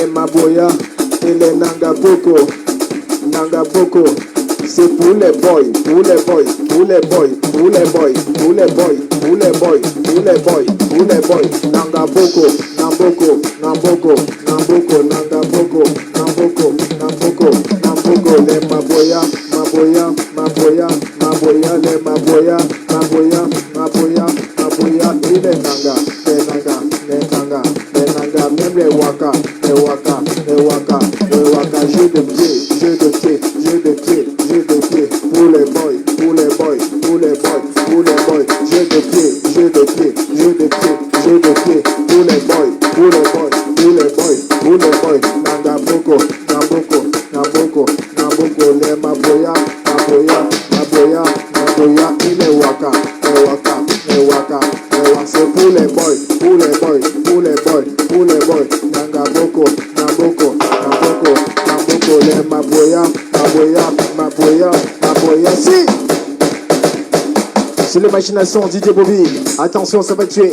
les Maboya et les Nangaboko. Nangaboko. C'est pour les boys, pour les boys, pour les boys, pour les boys, pour les boys, pour les boys, pour les boys, pour les boys. Nangaboko, Namboko, Namboko, Namboko, Nangaboko, Namboko, Namboko, Namboko, les Maboya, Maboya, Maboya, Maboya, les Maboya, Maboya, Maboya, Maboya, et les Nanga, les Nanga, les Nanga, les Nanga, même les Waka, les Waka, les Waka, les Waka, jeu de pied, jeu de pied, jeu de pied. Pour les boys, pour les boys, pour les boys, pour les boys, jeu de pied, jeu de pied, jeu de pied, jeu de pied, pour les boys, pour les boys, pour les boys, pour les boys, Nangaboko, Namboko, Namboko, Namboko, les Maboya, Maboya, Maboya, Maboya, et les Waka, les Waka, les Waka, les Waka, c'est pour les boys, pour les boys, pour les boys, pour les boys, Nangaboko, Namboko, Namboko, Namboko, les Maboya, Maboya, Maboya, Maboya, si! Sur les machines à son, DJ Bobby, attention, ça va tuer.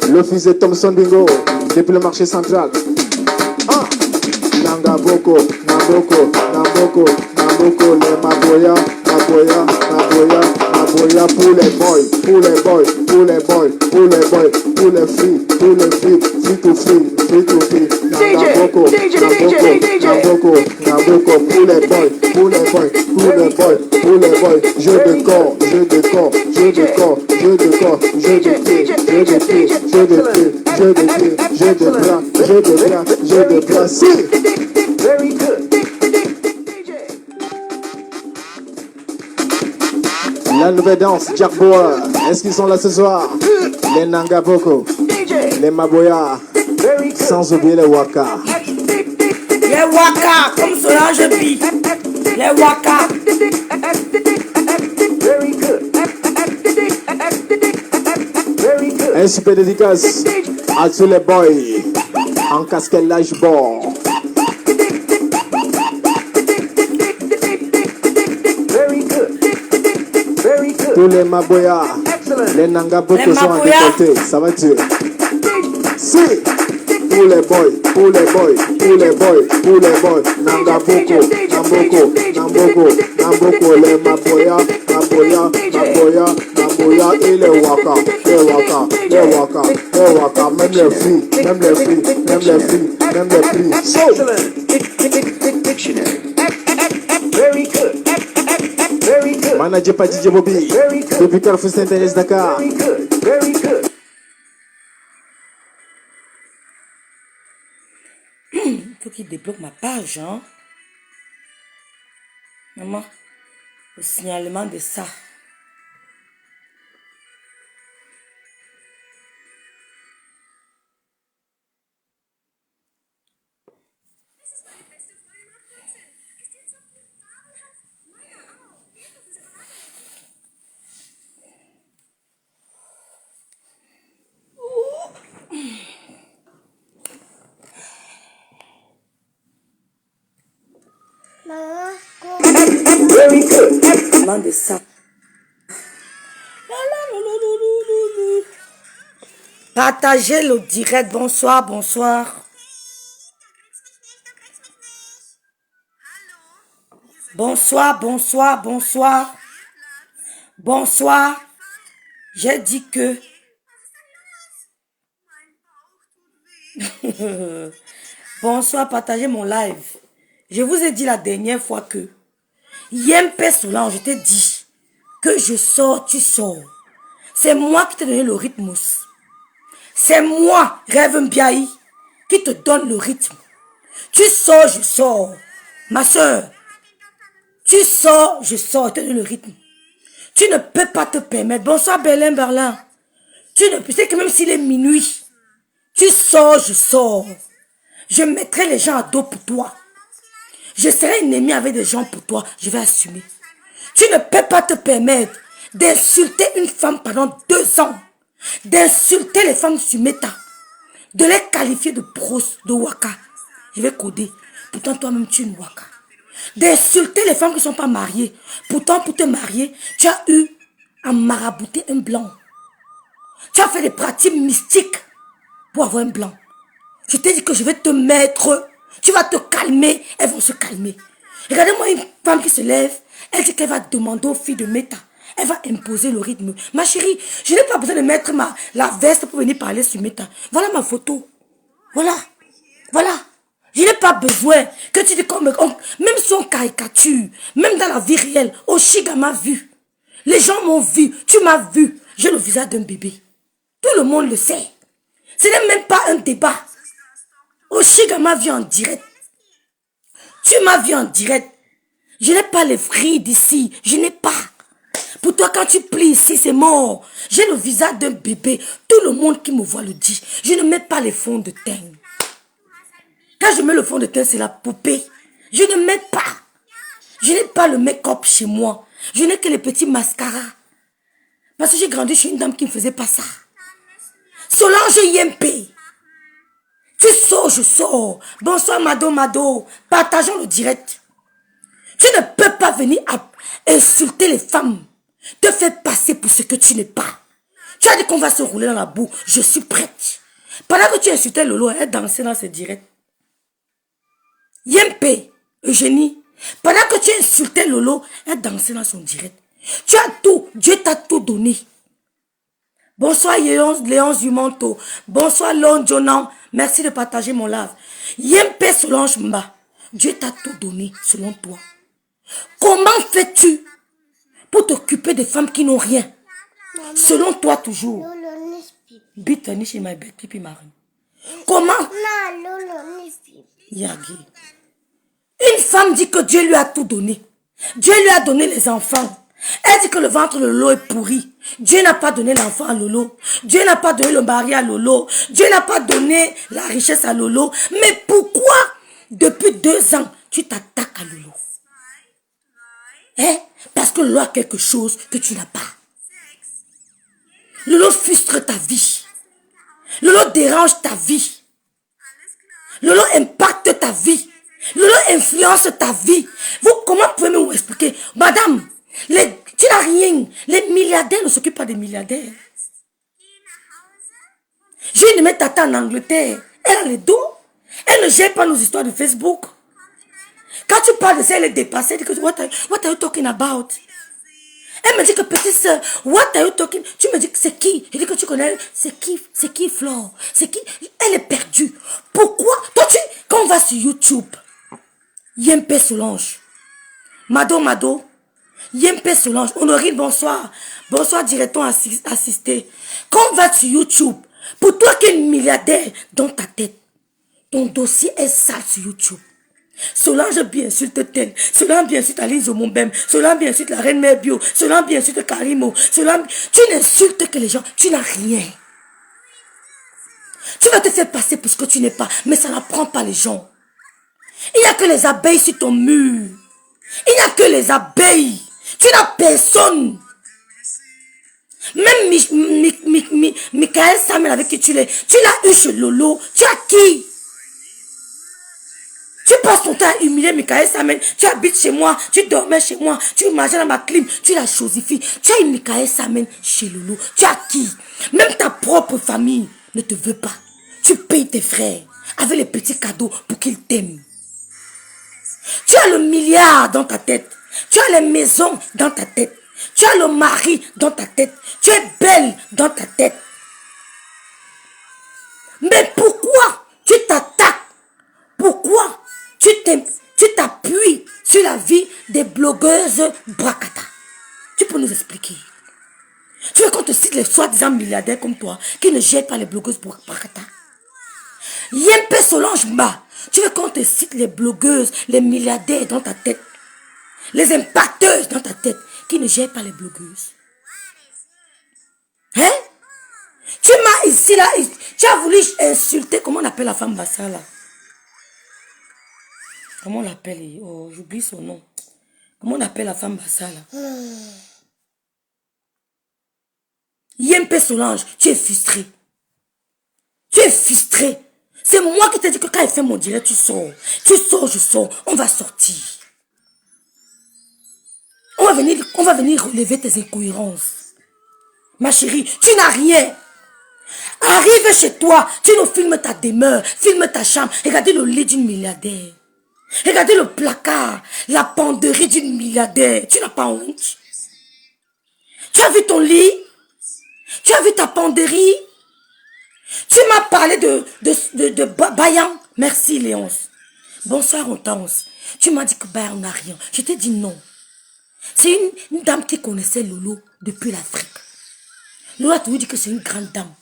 Le fils de Thompson Bingo, depuis le marché central. Ah! Nangaboko, Namboko, Namboko, Namboko, les Maboya, Maboya, Maboya, Maboya, pour les boys, pour les boys, pour les boys, pour les boys, pour les filles, free to free, Nangaboko, Namboko, Namboko, pour les boys, pour les boys, pour les boys, pour les boys, jeu de corps, jeu de corps, jeu de corps, jeu de corps, jeu de pied, jeu de pied, jeu de pied, jeu de pied, jeu de bras, jeu de bras, jeu de bras, si! Very good. La nouvelle danse, Jackboa. Est-ce qu'ils sont là ce soir? Les Nangaboko, les Maboya, sans oublier les Waka. Les Waka, comme Solange Bi. Les Waka. Very good. Un super dédicace à tous les boys en casquette l'âge bord. Tous les Maboya, les Nangaboko sont en décolleté, ça va tuer. Si, pour les boys, pour les boys, pour les boys, pour les boys, Nangaboko, Namboko, Namboko, Namboko, les Maboya, Maboya, Maboya, Maboya, et les Waka, les Waka, les Waka, les Waka, même les filles, même les filles, même les filles, même les filles. Dictionary. Very good. Manager par DJ Bobby, depuis Carrefour Saint-Agnès Dakar. Very good. Il faut qu'il débloque ma page, hein. Maman, le signalement de ça. De ça. Partagez le direct. Bonsoir, bonsoir. Bonsoir, bonsoir, bonsoir. Bonsoir. J'ai dit que... Bonsoir, partagez mon live. Je vous ai dit la dernière fois que Yempe Solange, je t'ai dit que je sors, tu sors. C'est moi qui t'ai donné le rythme. C'est moi, Rêve Mbiaï, qui te donne le rythme. Tu sors, je sors. Ma soeur, tu sors, je sors, je te donne le rythme. Tu ne peux pas te permettre. Bonsoir Berlin, Berlin. Tu ne peux, c'est que même s'il est minuit, tu sors, je sors. Je mettrai les gens à dos pour toi. Je serai ennemi avec des gens pour toi. Je vais assumer. Tu ne peux pas te permettre d'insulter une femme pendant 2 ans. D'insulter les femmes sur Meta. De les qualifier de pros, de waka. Je vais coder. Pourtant, toi-même, tu es une waka. D'insulter les femmes qui ne sont pas mariées. Pourtant, pour te marier, tu as eu à marabouter un blanc. Tu as fait des pratiques mystiques pour avoir un blanc. Je t'ai dit que je vais te mettre Tu vas te calmer, elles vont se calmer. Regardez-moi une femme qui se lève, elle dit qu'elle va demander aux filles de Meta. Elle va imposer le rythme. Ma chérie, je n'ai pas besoin de mettre la veste pour venir parler sur Meta. Voilà ma photo. Voilà. Voilà. Je n'ai pas besoin que tu dis comme... Même si on caricature, même dans la vie réelle, Oshiga m'a vu. Les gens m'ont vu. Tu m'as vu. J'ai le visage d'un bébé. Tout le monde le sait. Ce n'est même pas un débat. Oshiga m'a vu en direct. Tu m'as vu en direct. Je n'ai pas les frides ici. Je n'ai pas. Pour toi, quand tu plies ici, c'est mort. J'ai le visage d'un bébé. Tout le monde qui me voit le dit. Je ne mets pas les fonds de teint. Quand je mets le fond de teint, c'est la poupée. Je ne mets pas. Je n'ai pas le make-up chez moi. Je n'ai que les petits mascaras. Parce que j'ai grandi chez une dame qui ne faisait pas ça. Solange Yempe. Tu sors, je sors. Bonsoir, Mado. Partageons le direct. Tu ne peux pas venir insulter les femmes. Te faire passer pour ce que tu n'es pas. Tu as dit qu'on va se rouler dans la boue. Je suis prête. Pendant que tu insultais Lolo, elle dansait dans ce direct. Yempe, Eugénie, pendant que tu insultais Lolo, elle dansait dans son direct. Tu as tout, Dieu t'a tout donné. Bonsoir Léon Zumanto. Bonsoir Lon Jonan. Merci de partager mon live. Yempe Solange Mba. Dieu t'a tout donné selon toi. Comment fais-tu pour t'occuper des femmes qui n'ont rien? Selon toi toujours. Bitani chez my bed, pipi marine. Comment? Yagi. Une femme dit que Dieu lui a tout donné. Dieu lui a donné les enfants. Elle dit que le ventre de Lolo est pourri. Dieu n'a pas donné l'enfant à Lolo. Dieu n'a pas donné le mari à Lolo. Dieu n'a pas donné la richesse à Lolo. Mais pourquoi, depuis 2 ans, tu t'attaques à Lolo? Hein? Parce que Lolo a quelque chose que tu n'as pas. Lolo frustre ta vie. Lolo dérange ta vie. Lolo impacte ta vie. Lolo influence ta vie. Vous, comment pouvez-vous me expliquer? Madame, tu n'as rien. Les milliardaires ne s'occupent pas des milliardaires. J'ai une tata en Angleterre. Elle a les dos. Elle ne gère pas nos histoires de Facebook. Quand tu parles de ça, elle est dépassée. Elle dit que, what are you talking about? Elle me dit que petite soeur, what are you talking? Tu me dis que c'est qui? Je dis que tu connais. C'est qui Flore? C'est qui? Elle est perdue. Pourquoi? Toi, quand on va sur YouTube, Yempe Solange. Mado. Yempe Solange. Honorine, bonsoir. Bonsoir, dirait-on assisté. Quand on va sur YouTube, pour toi qui es une milliardaire dans ta tête, ton dossier est sale sur YouTube. Solange bien insulte tel. Solange bien insulte Alice Omombem. Solange bien insulte la reine mère bio. Solange bien insulte Karimo. Solange... Tu n'insultes que les gens. Tu n'as rien. Tu vas te faire passer pour ce que tu n'es pas. Mais ça n'apprend pas les gens. Il n'y a que les abeilles sur ton mur. Il n'y a que les abeilles. Tu n'as personne. Même Michael Samuel avec qui tu l'as eu chez Lolo. Tu as qui? Tu passes ton temps à humilier Michael Samuel. Tu habites chez moi. Tu dormais chez moi. Tu mangeais dans ma clim. Tu la chosifies. Tu as une Michael Samuel chez Lolo. Tu as qui? Même ta propre famille ne te veut pas. Tu payes tes frères avec les petits cadeaux pour qu'ils t'aiment. Tu as le milliard dans ta tête. Tu as les maisons dans ta tête. Tu as le mari dans ta tête. Tu es belle dans ta tête. Mais pourquoi tu t'attaques? Pourquoi tu t'appuies sur la vie des blogueuses Brakata? Tu peux nous expliquer? Tu veux qu'on te cite les soi-disant milliardaires comme toi qui ne gèrent pas les blogueuses Brakata? Yempe Solange Mba, tu veux qu'on te cite les blogueuses, les milliardaires dans ta tête, les impacteuses dans ta tête qui ne gèrent pas les blogueuses? Hein? Tu m'as ici là, tu as voulu insulter, comment on appelle la femme Bassa là? Comment on l'appelle? Oh, j'oublie son nom. Comment on appelle la femme Bassa là? Yempe Solange, tu es frustré. Tu es frustré. C'est moi qui t'ai dit que quand il fait mon direct, tu sors. Tu sors, je sors. On va sortir. On va venir relever tes incohérences. Ma chérie, tu n'as rien. Arrive chez toi, tu nous filmes ta demeure, filme ta chambre. Regardez le lit d'une milliardaire. Regardez le placard, la penderie d'une milliardaire. Tu n'as pas honte? Tu as vu ton lit? Tu as vu ta penderie? Tu m'as parlé de Bayan. Merci Léonce. Bonsoir Hortense. Tu m'as dit que Bayan n'a rien. Je t'ai dit non. C'est une dame qui connaissait Lolo depuis l'Afrique. Lolo a toujours dit que c'est une grande dame.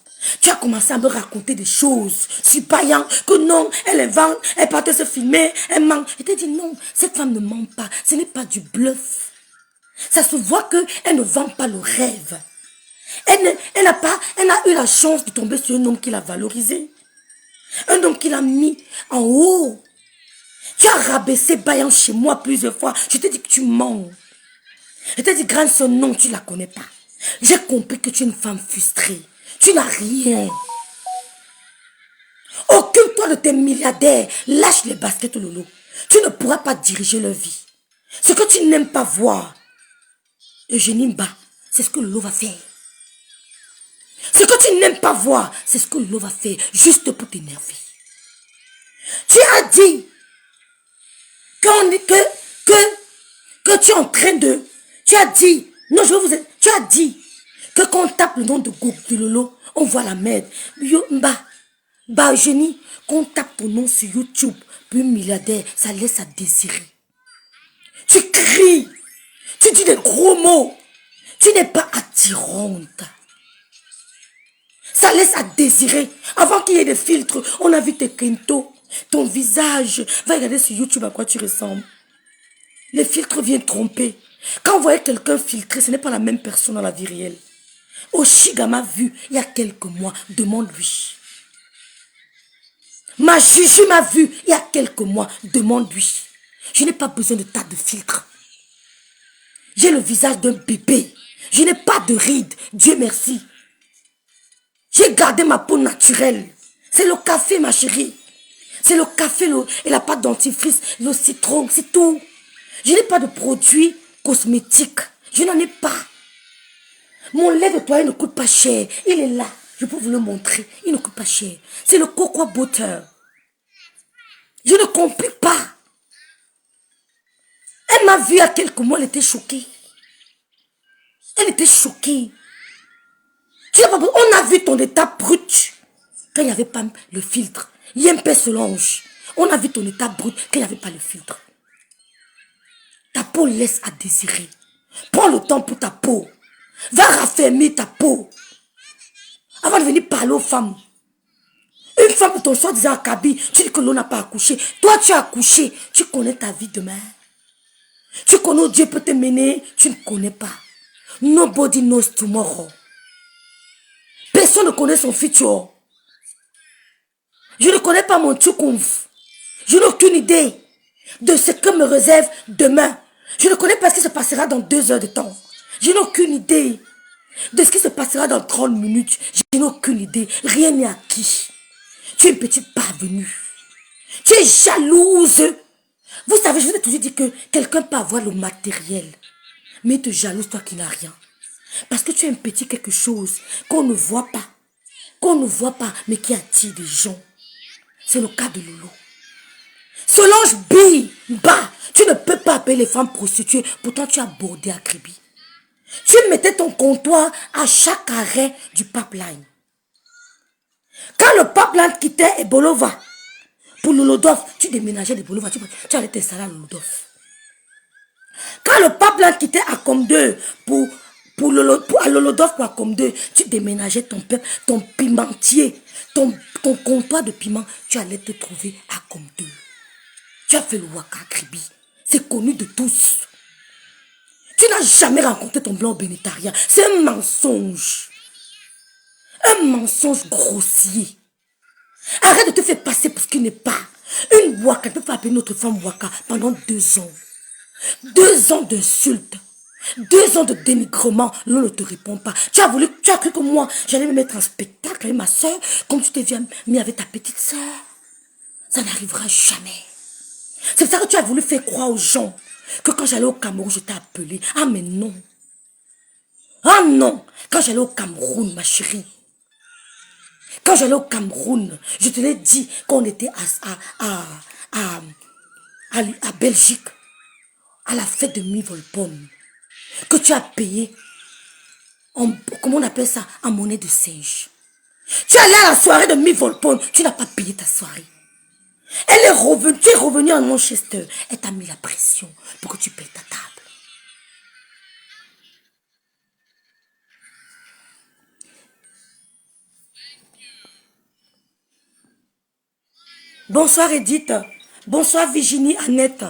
Tu as commencé à me raconter des choses sur Bayan, que non, elle invente, elle partait se filmer, elle ment. Je t'ai dit non, cette femme ne ment pas, ce n'est pas du bluff. Ça se voit qu'elle ne vend pas le rêve. Elle a eu la chance de tomber sur un homme qui l'a valorisé. Un homme qui l'a mis en haut. Tu as rabaissé Bayan chez moi plusieurs fois. Je t'ai dit que tu mens. Je t'ai dit, grande soeur, non, tu ne la connais pas. J'ai compris que tu es une femme frustrée. Tu n'as rien. Occupe-toi de tes milliardaires. Lâche les baskets, Lolo. Tu ne pourras pas diriger leur vie. Ce que tu n'aimes pas voir, Eugénie Mba, c'est ce que Lolo va faire. Ce que tu n'aimes pas voir, c'est ce que Lolo va faire, juste pour t'énerver. Tu as dit que tu es en train de... Tu as dit... Non, je vais vous... Tu as dit que quand on tape le nom de Lolo, on voit la merde. Yo, Mba, Eugénie, quand on tape ton nom sur YouTube, puis milliardaire, ça laisse à désirer. Tu cries. Tu dis des gros mots. Tu n'es pas attirante. Ça laisse à désirer. Avant qu'il y ait des filtres, on a vu tes quintos, ton visage. Va regarder sur YouTube à quoi tu ressembles. Les filtres viennent tromper. Quand vous voyez quelqu'un filtré, ce n'est pas la même personne dans la vie réelle. Oshiga m'a vu il y a quelques mois. Demande-lui. Ma Juju m'a vu il y a quelques mois. Demande-lui. Je n'ai pas besoin de tas de filtres. J'ai le visage d'un bébé. Je n'ai pas de rides. Dieu merci. J'ai gardé ma peau naturelle. C'est le café, ma chérie. C'est le café et la pâte dentifrice, le citron, c'est tout. Je n'ai pas de produits cosmétiques. Je n'en ai pas. Mon lait de toilette ne coûte pas cher. Il est là. Je peux vous le montrer. Il ne coûte pas cher. C'est le Cocoa Butter. Je ne comprends pas. Elle m'a vu il y a quelques mois, elle était choquée. Elle était choquée. On a vu ton état brut quand il n'y avait pas le filtre. Yempé Solange. On a vu ton état brut quand il n'y avait pas le filtre. Ta peau laisse à désirer. Prends le temps pour ta peau. Va raffermir ta peau. Avant de venir parler aux femmes. Une femme pour ton soi-disant acabit, tu dis que l'on n'a pas accouché. Toi, tu as accouché. Tu connais ta vie demain. Tu connais où Dieu peut te mener. Tu ne connais pas. Nobody knows tomorrow. Personne ne connaît son futur. Je ne connais pas mon tchoukoumf. Je n'ai aucune idée de ce que me réserve demain. Je ne connais pas ce qui se passera dans 2 heures de temps. Je n'ai aucune idée de ce qui se passera dans 30 minutes. Je n'ai aucune idée. Rien n'est acquis. Tu es une petite parvenue. Tu es jalouse. Vous savez, je vous ai toujours dit que quelqu'un peut avoir le matériel, mais te jalouse toi qui n'as rien. Parce que tu es un petit quelque chose qu'on ne voit pas. Qu'on ne voit pas, mais qui attire des gens. C'est le cas de Lolo. Solange Ba, tu ne peux pas appeler les femmes prostituées. Pourtant, tu as bordé à Kribi. Tu mettais ton comptoir à chaque arrêt du pipeline. Quand le pipeline quittait Ebolova, pour Lolodov, tu déménageais de Bolova, tu allais t'installer à Lolodov. Quand le pipeline quittait à Comme 2 à Lolodov pour Comme 2, tu déménageais ton pimentier, ton comptoir de piment, tu allais te trouver à Comme 2. Tu as fait le Waka Kribi. C'est connu de tous. Tu n'as jamais rencontré ton blanc bénétarien. C'est un mensonge. Un mensonge grossier. Arrête de te faire passer pour ce qui n'est pas. Une Waka ne peut pas appeler notre femme Waka pendant 2 ans. 2 ans d'insultes. 2 ans de dénigrement. L'on ne te répond pas. Tu as cru que moi, j'allais me mettre en spectacle avec ma soeur, comme tu t'es mis avec ta petite soeur. Ça n'arrivera jamais. C'est pour ça que tu as voulu faire croire aux gens que quand j'allais au Cameroun, je t'ai appelé. Ah mais non. Ah non. Quand j'allais au Cameroun, ma chérie, Quand j'allais au Cameroun, je te l'ai dit, quand on était à Belgique, à la fête de Mi-Volpone, que tu as payé, comment on appelle ça, en monnaie de singe. Tu es allé à la soirée de Mi-Volpone, tu n'as pas payé ta soirée. Elle est revenue, tu es revenu à Manchester, elle t'a mis la pression pour que tu payes ta table. Bonsoir Edith, bonsoir Virginie, Annette.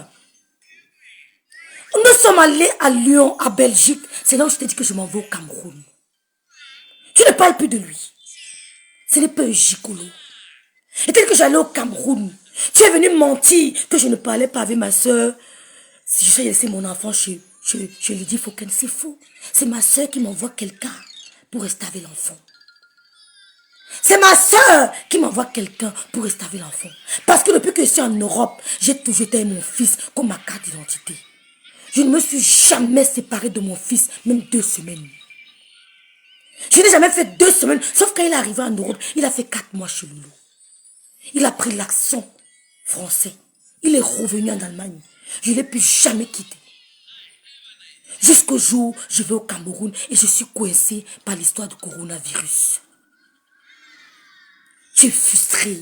Nous sommes allés à Lyon, à Belgique. C'est là où je t'ai dit que je m'en vais au Cameroun. Tu ne parles plus de lui. Ce n'est pas un gigolo. Et tel que j'allais au Cameroun, tu es venu mentir que je ne parlais pas avec ma soeur. Si je sais laisser mon enfant je lui dis, faut qu'elle c'est faux. C'est ma soeur qui m'envoie quelqu'un pour rester avec l'enfant. C'est ma soeur qui m'envoie quelqu'un pour rester avec l'enfant. Parce que depuis que je suis en Europe, j'ai toujours été mon fils comme ma carte d'identité. Je ne me suis jamais séparée de mon fils, même 2 semaines. Je n'ai jamais fait 2 semaines, sauf quand il est arrivé en Europe, il a fait 4 mois chez Loulou. Il a pris l'accent français. Il est revenu en Allemagne. Je ne l'ai plus jamais quitté. Jusqu'au jour où je vais au Cameroun et je suis coincée par l'histoire du coronavirus. Tu es frustré.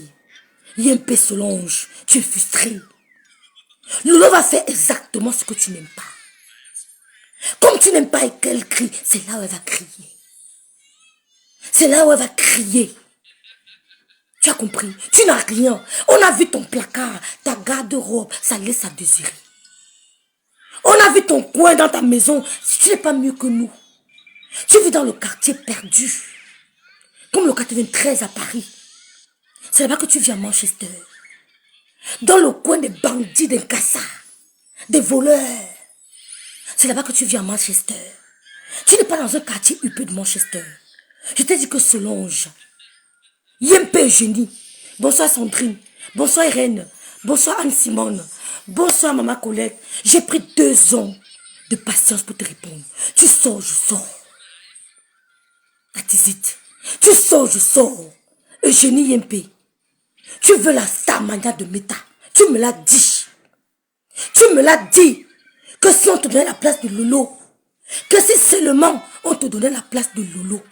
Yempe Solange, tu es frustré. Loulou va faire exactement ce que tu n'aimes pas. Comme tu n'aimes pas et qu'elle crie, c'est là où elle va crier. C'est là où elle va crier. Tu as compris? Tu n'as rien. On a vu ton placard, ta garde-robe, ça laisse à désirer. On a vu ton coin dans ta maison. Tu n'es pas mieux que nous. Tu vis dans le quartier perdu. Comme le 93 à Paris. C'est là-bas que tu vis à Manchester. Dans le coin des bandits, des cassards, des voleurs. C'est là-bas que tu vis à Manchester. Tu n'es pas dans un quartier huppé de Manchester. Je t'ai dit que Solange, Yempe Eugénie, bonsoir Sandrine, bonsoir Irène, bonsoir Anne-Simone, bonsoir Maman Colette. J'ai pris 2 ans de patience pour te répondre. Tu sors, je sors. Atizite. Tu sors, je sors. Eugénie Yempe. Tu veux la Starmania de Meta. Tu me l'as dit. Tu me l'as dit. Que si on te donnait la place de Lolo. Que si seulement on te donnait la place de Lolo.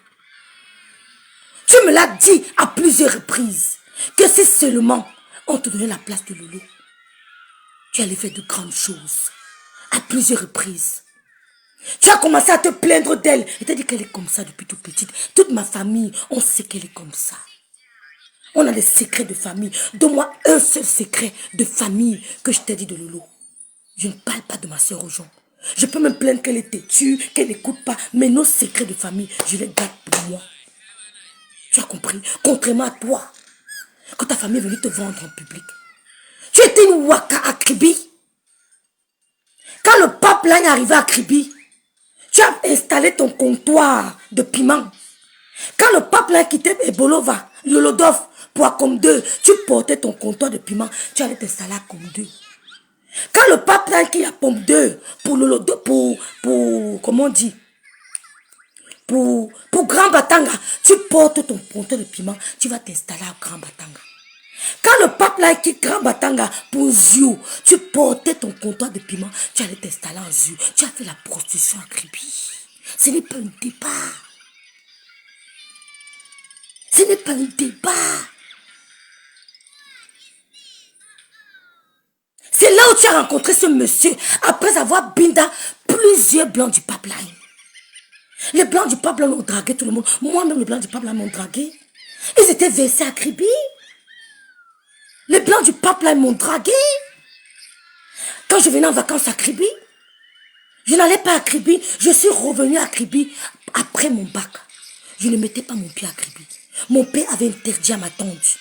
Tu me l'as dit à plusieurs reprises. Que si seulement on te donnait la place de Lolo. Tu allais faire de grandes choses. À plusieurs reprises. Tu as commencé à te plaindre d'elle. Et tu as dit qu'elle est comme ça depuis toute petite. Toute ma famille, on sait qu'elle est comme ça. On a des secrets de famille. Donne-moi un seul secret de famille que je t'ai dit de Lolo. Je ne parle pas de ma soeur aux gens. Je peux me plaindre qu'elle est têtue, qu'elle n'écoute pas. Mais nos secrets de famille, je les garde pour moi. Tu as compris? Contrairement à toi, que ta famille est venue te vendre en public. Tu étais une waka à Kribi. Quand le pape là est arrivé à Kribi, tu as installé ton comptoir de piment. Quand le pape là quittait Ebolova, Lolodov, pour Acom 2, tu portais ton comptoir de piment, tu allais t'installer à Acom 2. Quand le pape là qui a Pomme 2, pour Lolodov, pour, comment on dit, pour Grand Batanga, tu portes ton comptoir de piment, tu vas t'installer à Grand Batanga. Quand le pape là qui Grand Batanga pour Ziou, tu portais ton comptoir de piment, tu allais t'installer en Ziou. Tu as fait la prostitution à Kribi. Ce n'est pas un débat. Ce n'est pas un débat. C'est là où tu as rencontré ce monsieur après avoir binda plusieurs blancs du pipeline. Les blancs du pipeline ont dragué tout le monde. Moi-même, les blancs du pipeline m'ont dragué. Ils étaient versés à Kribi. Les blancs du pipeline m'ont dragué. Quand je venais en vacances à Kribi, je n'allais pas à Kribi. Je suis revenu à Kribi après mon bac. Je ne mettais pas mon pied à Kribi. Mon père avait interdit à ma tante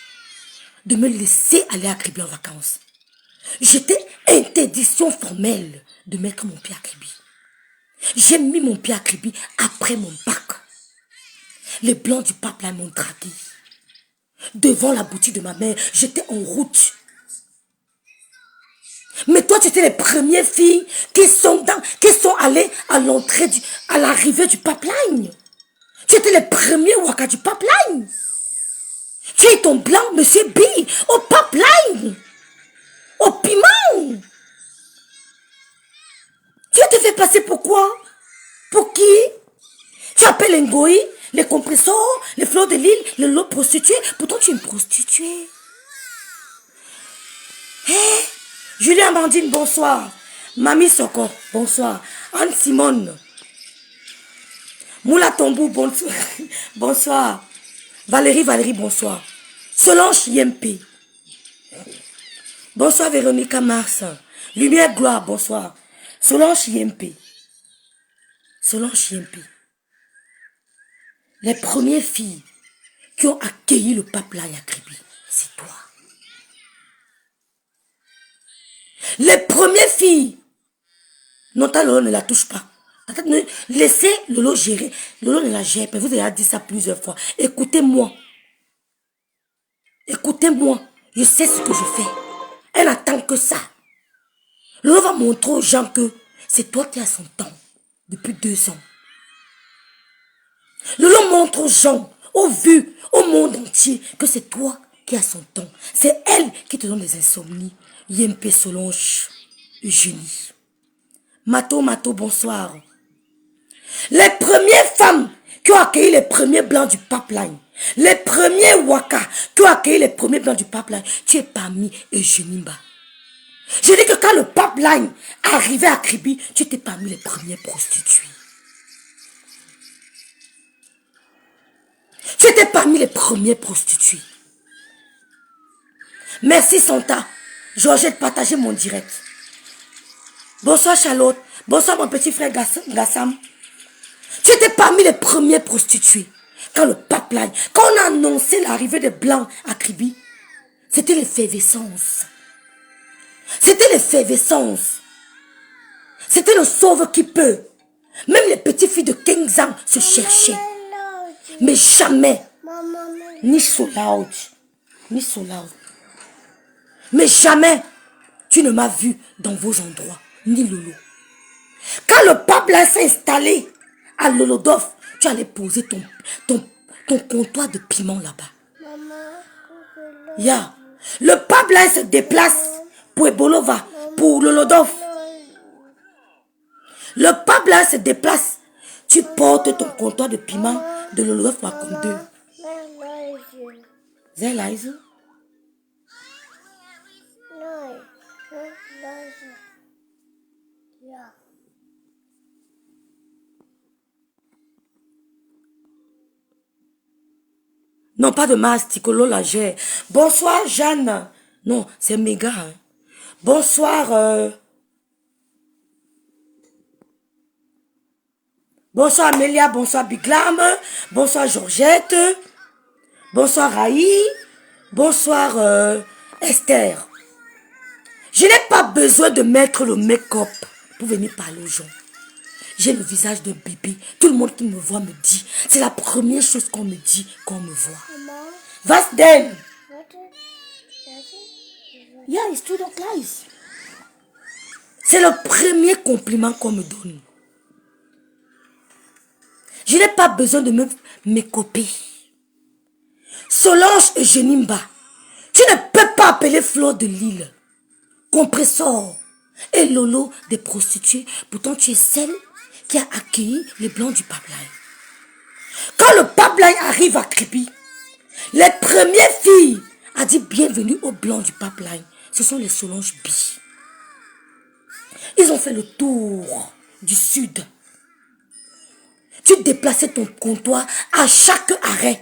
de me laisser aller à Kribi en vacances. J'étais interdiction formelle de mettre mon pied à Kribi. J'ai mis mon pied à Kribi après mon bac. Les blancs du pipeline m'ont dragué. Devant la boutique de ma mère, j'étais en route. Mais toi, tu étais les premières filles qui sont allées à l'arrivée du pipeline. Tu étais les premiers waka du pipeline. Tu es ton blanc, monsieur B, au pipeline, au piment. Tu te fais passer pour quoi? Pour qui? Tu appelles Ngoï, les compresseurs, les fleurs de l'île, le lot prostitué. Pourtant, tu es une prostituée. Hé, Julie Amandine, bonsoir. Mamie Soko, bonsoir. Anne Simone. Moula Tombou, bonsoir. Bonsoir. Valérie, bonsoir. Solange Yempe. Bonsoir Véronica Mars. Lumière Gloire, bonsoir. Solange Yempe. Solange Yempe. Les premières filles qui ont accueilli le pape là à Kribi, c'est toi. Les premières filles. Non, ta Lolo ne la touche pas. Laissez Lolo gérer. Lolo ne la gère pas. Vous avez dit ça plusieurs fois. Écoutez-moi. Écoutez-moi. Je sais ce que je fais. Elle n'attend que ça. Lolo va montrer aux gens que c'est toi qui as son temps depuis 2 ans. Lolo montre aux gens, aux vues, au monde entier que c'est toi qui as son temps. C'est elle qui te donne des insomnies. Yempe Solange, Eugénie. Mato, bonsoir. Les premières femmes qui ont accueilli les premiers blancs du pipeline, les premiers Waka qui ont accueilli les premiers blancs du pipeline, tu es parmi Eugénie Mba. Je dis que quand le pipeline arrivait à Kribi, tu étais parmi les premiers prostituées. Tu étais parmi les premiers prostituées. Merci Santa. Georgette, partagez mon direct. Bonsoir Charlotte. Bonsoir mon petit frère Gassam. Tu étais parmi les premiers prostituées. Quand le pipeline, quand on a annoncé l'arrivée des Blancs à Kribi, c'était l'effervescence. C'était l'effervescence. C'était le sauve qui peut. Même les petites filles de 15 ans se cherchaient. Mais jamais, ni so loud, ni so loud. Mais jamais, tu ne m'as vu dans vos endroits, ni Lolo. Quand le pape là s'est installé à Lolodov, tu allais poser ton comptoir de piment là-bas. Yeah. Le pape là se déplace pour Ebolova, pour Lolodov. Le pape là se déplace. Tu portes ton comptoir de piment de Lolodov pour comme 2. C'est là, non, pas de masticolo la gère. Bonsoir, Jeanne. Non, c'est méga. Hein. Bonsoir. Bonsoir, Amélia. Bonsoir, Biglam. Bonsoir, Georgette. Bonsoir, Raï. Bonsoir, Esther. Je n'ai pas besoin de mettre le make-up pour venir parler aux gens. J'ai le visage d'un bébé. Tout le monde qui me voit me dit. C'est la première chose qu'on me dit quand on me voit. Was denn? Yeah, it's true, don't lies. C'est le premier compliment qu'on me donne. Je n'ai pas besoin de me copier. Solange Eugénie Mba, tu ne peux pas appeler Fleur de l'île, Compresseur et Lolo des prostituées. Pourtant, tu es celle qui a accueilli les blancs du pipeline. Quand le pipeline arrive à Kribi, les premières filles a dit bienvenue aux blancs du pipeline. Ce sont les Solange B. Ils ont fait le tour du sud. Tu déplaçais ton comptoir à chaque arrêt,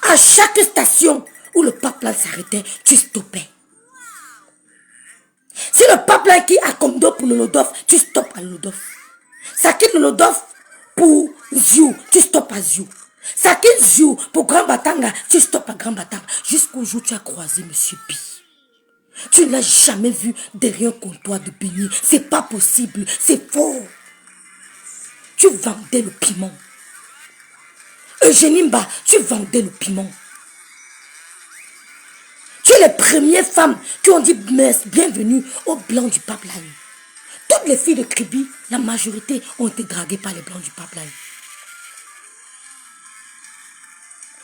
à chaque station où le pipeline s'arrêtait, tu stoppais. Si le pipeline qui a comme dos pour le Lodov, tu stoppes à Lodov. Ça quitte le Lodov pour Ziou, tu stoppes à Ziou. Ça quitte Ziou pour Grand Batanga, tu stoppes à Grand Batanga. Jusqu'au jour où tu as croisé Monsieur B. Tu ne l'as jamais vu derrière un comptoir de beignet. C'est pas possible, c'est faux. Tu vendais le piment. Eugénie Mba, tu vendais le piment. Tu es les premières femmes qui ont dit bienvenue aux blancs du pipeline. Toutes les filles de Kribi, la majorité ont été draguées par les blancs du pipeline.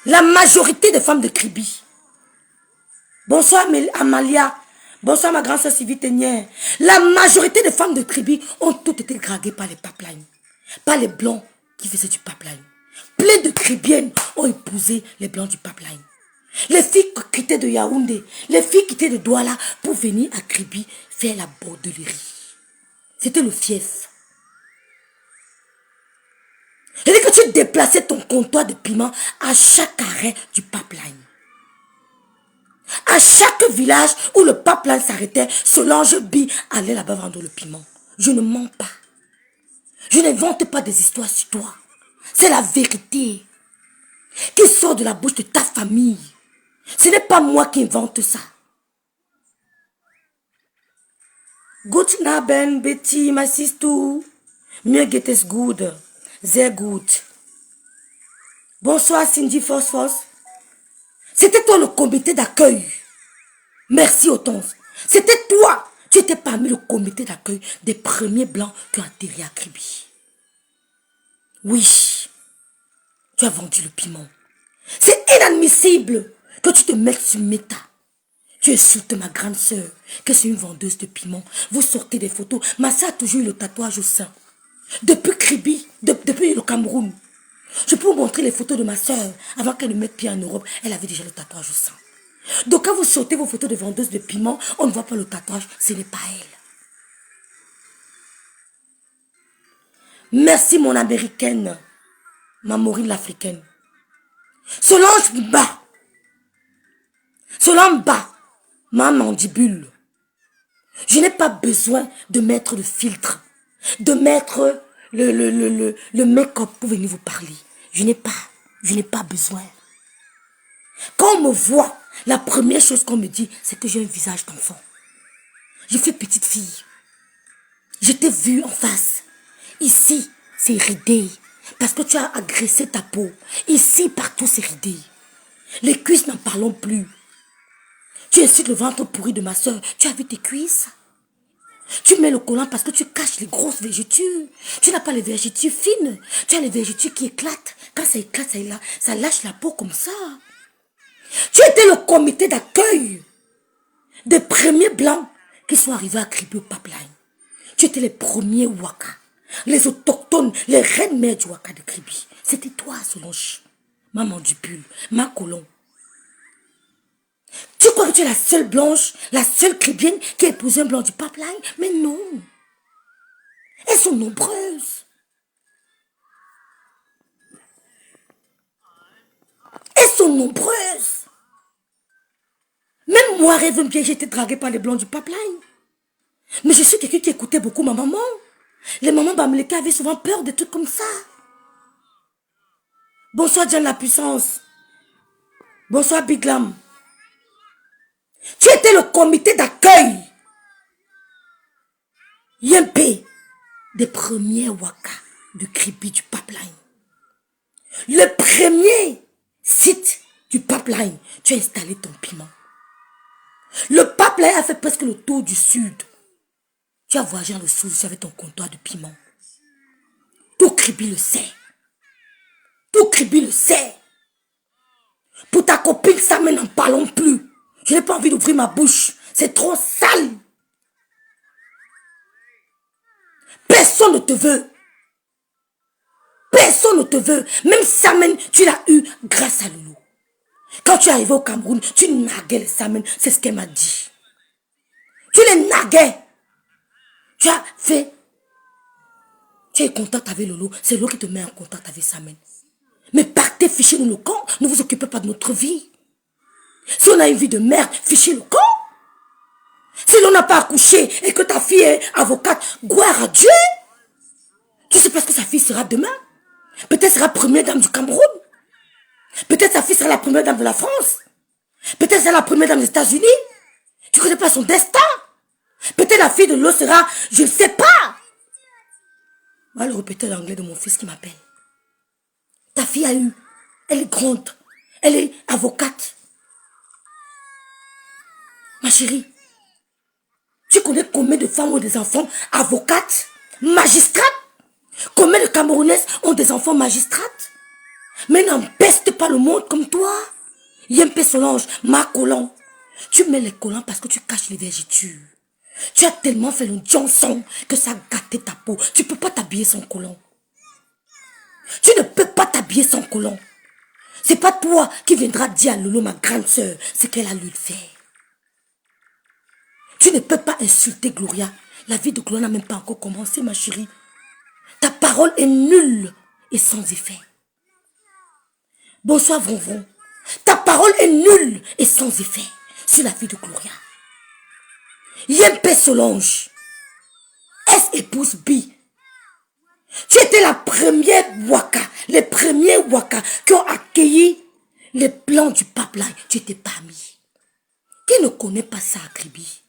La majorité des femmes de Kribi. Bonsoir Amalia. Bonsoir ma grande soeur Sylvie Ténière. La majorité des femmes de Kribi ont toutes été draguées par les pipelines. Par les blancs qui faisaient du pipeline. Plein de Kribiennes ont épousé les blancs du pipeline. Les filles quittaient de Yaoundé, les filles quittaient de Douala pour venir à Kribi faire la bordellerie. C'était le fief. C'est-à-dire que tu déplaçais ton comptoir de piment à chaque arrêt du pipeline. À chaque village où le pipeline s'arrêtait, Solange Bi allait là-bas vendre le piment. Je ne mens pas. Je n'invente pas des histoires sur toi. C'est la vérité qui sort de la bouche de ta famille. Ce n'est pas moi qui invente ça. Gut Naben, Betty, my sister. Mir geht es gut. Sehr gut. Bonsoir Cindy Phosphos. C'était toi le comité d'accueil. Merci Otonce. C'était toi. Tu étais parmi le comité d'accueil des premiers blancs qui ont atterri à Kribi. Oui. Tu as vendu le piment. C'est inadmissible que tu te mettes sur Meta. Tu insultes ma grande soeur, que c'est une vendeuse de piment. Vous sortez des photos. Ma soeur a toujours eu le tatouage au sein. Depuis Kribi, depuis le Cameroun. Je peux vous montrer les photos de ma soeur. Avant qu'elle ne mette pied en Europe, elle avait déjà le tatouage au sein. Donc quand vous sortez vos photos de vendeuse de piment, on ne voit pas le tatouage, ce n'est pas elle. Merci mon américaine, ma Maureen l'africaine. Solange Ba. Solange Ba, ma mandibule. Je n'ai pas besoin de mettre le filtre, de mettre le make-up pour venir vous parler. Je n'ai pas besoin. Quand on me voit, la première chose qu'on me dit, c'est que j'ai un visage d'enfant. Je fais petite fille. Je t'ai vu en face. Ici, c'est ridé. Parce que tu as agressé ta peau. Ici, partout, c'est ridé. Les cuisses, n'en parlons plus. Tu insultes le ventre pourri de ma soeur. Tu as vu tes cuisses? Tu mets le collant parce que tu caches les grosses vergetures. Tu n'as pas les vergetures fines. Tu as les vergetures qui éclatent. Quand ça éclate, ça lâche la peau comme ça. Tu étais le comité d'accueil des premiers blancs qui sont arrivés à Kribi au pipeline. Tu étais les premiers Waka. Les autochtones, les reines mères du Waka de Kribi. C'était toi, Solange. Ma mandibule, ma colon. Tu crois que tu es la seule blanche, la seule Kribienne qui a épousé un blanc du pipeline? Mais non. Elles sont nombreuses. Elles sont nombreuses. Même moi, rêve bien, j'ai été draguée par les blancs du pipeline. Mais je suis quelqu'un qui écoutait beaucoup ma maman. Les mamans Bamileke avaient souvent peur de trucs comme ça. Bonsoir, Diane la puissance. Bonsoir, Big Lam. Tu étais le comité d'accueil. Yempe. Des premiers Waka de Kribi du pipeline. Le premier site du pipeline, tu as installé ton piment. Le pipeline a fait presque le tour du sud. Tu as voyagé dans le sud avec ton comptoir de piment. Tout Kribi le sait. Tout Kribi le sait. Pour ta copine, ça mais n'en parlons plus. Je n'ai pas envie d'ouvrir ma bouche. C'est trop sale. Personne ne te veut. Personne ne te veut. Même Samen, tu l'as eu grâce à Loulou. Quand tu es arrivé au Cameroun, tu narguais les Samen. C'est ce qu'elle m'a dit. Tu les narguais. Tu as fait. Tu es en contact avec Loulou. C'est Loulou qui te met en contact avec Samen. Mais partez, fichez-nous le camp. Ne vous occupez pas de notre vie. Si on a une vie de merde, fichez le camp. Si l'on n'a pas accouché et que ta fille est avocate, gloire à Dieu. Tu sais pas ce que sa fille sera demain. Peut-être sera première dame du Cameroun. Peut-être sa fille sera la première dame de la France. Peut-être sera la première dame des États-Unis. Tu connais pas son destin. Peut-être la fille de l'eau sera, je ne sais pas. On va le répéter l'anglais de mon fils qui m'appelle. Ta fille a eu, elle est grande, elle est avocate. Ma chérie, tu connais combien de femmes ont des enfants avocates, magistrates? Combien de Camerounaises ont des enfants magistrates? Mais n'empeste pas le monde comme toi. Yempe Solange, ma colon. Tu mets les collants parce que tu caches les vergetures. Tu as tellement fait le Johnson que ça a gâté ta peau. Tu ne peux pas t'habiller sans collant. Tu ne peux pas t'habiller sans collant. C'est pas toi qui viendras dire à Lolo, ma grande sœur, ce qu'elle a lui faire. Tu ne peux pas insulter Gloria. La vie de Gloria n'a même pas encore commencé, ma chérie. Ta parole est nulle et sans effet. Bonsoir, Vronvron. Ta parole est nulle et sans effet sur la vie de Gloria. Yempe Solange, ex-épouse B. Tu étais la première Waka, les premiers Waka qui ont accueilli les plans du pipeline. Tu étais parmi. Qui ne connaît pas ça, Kribi?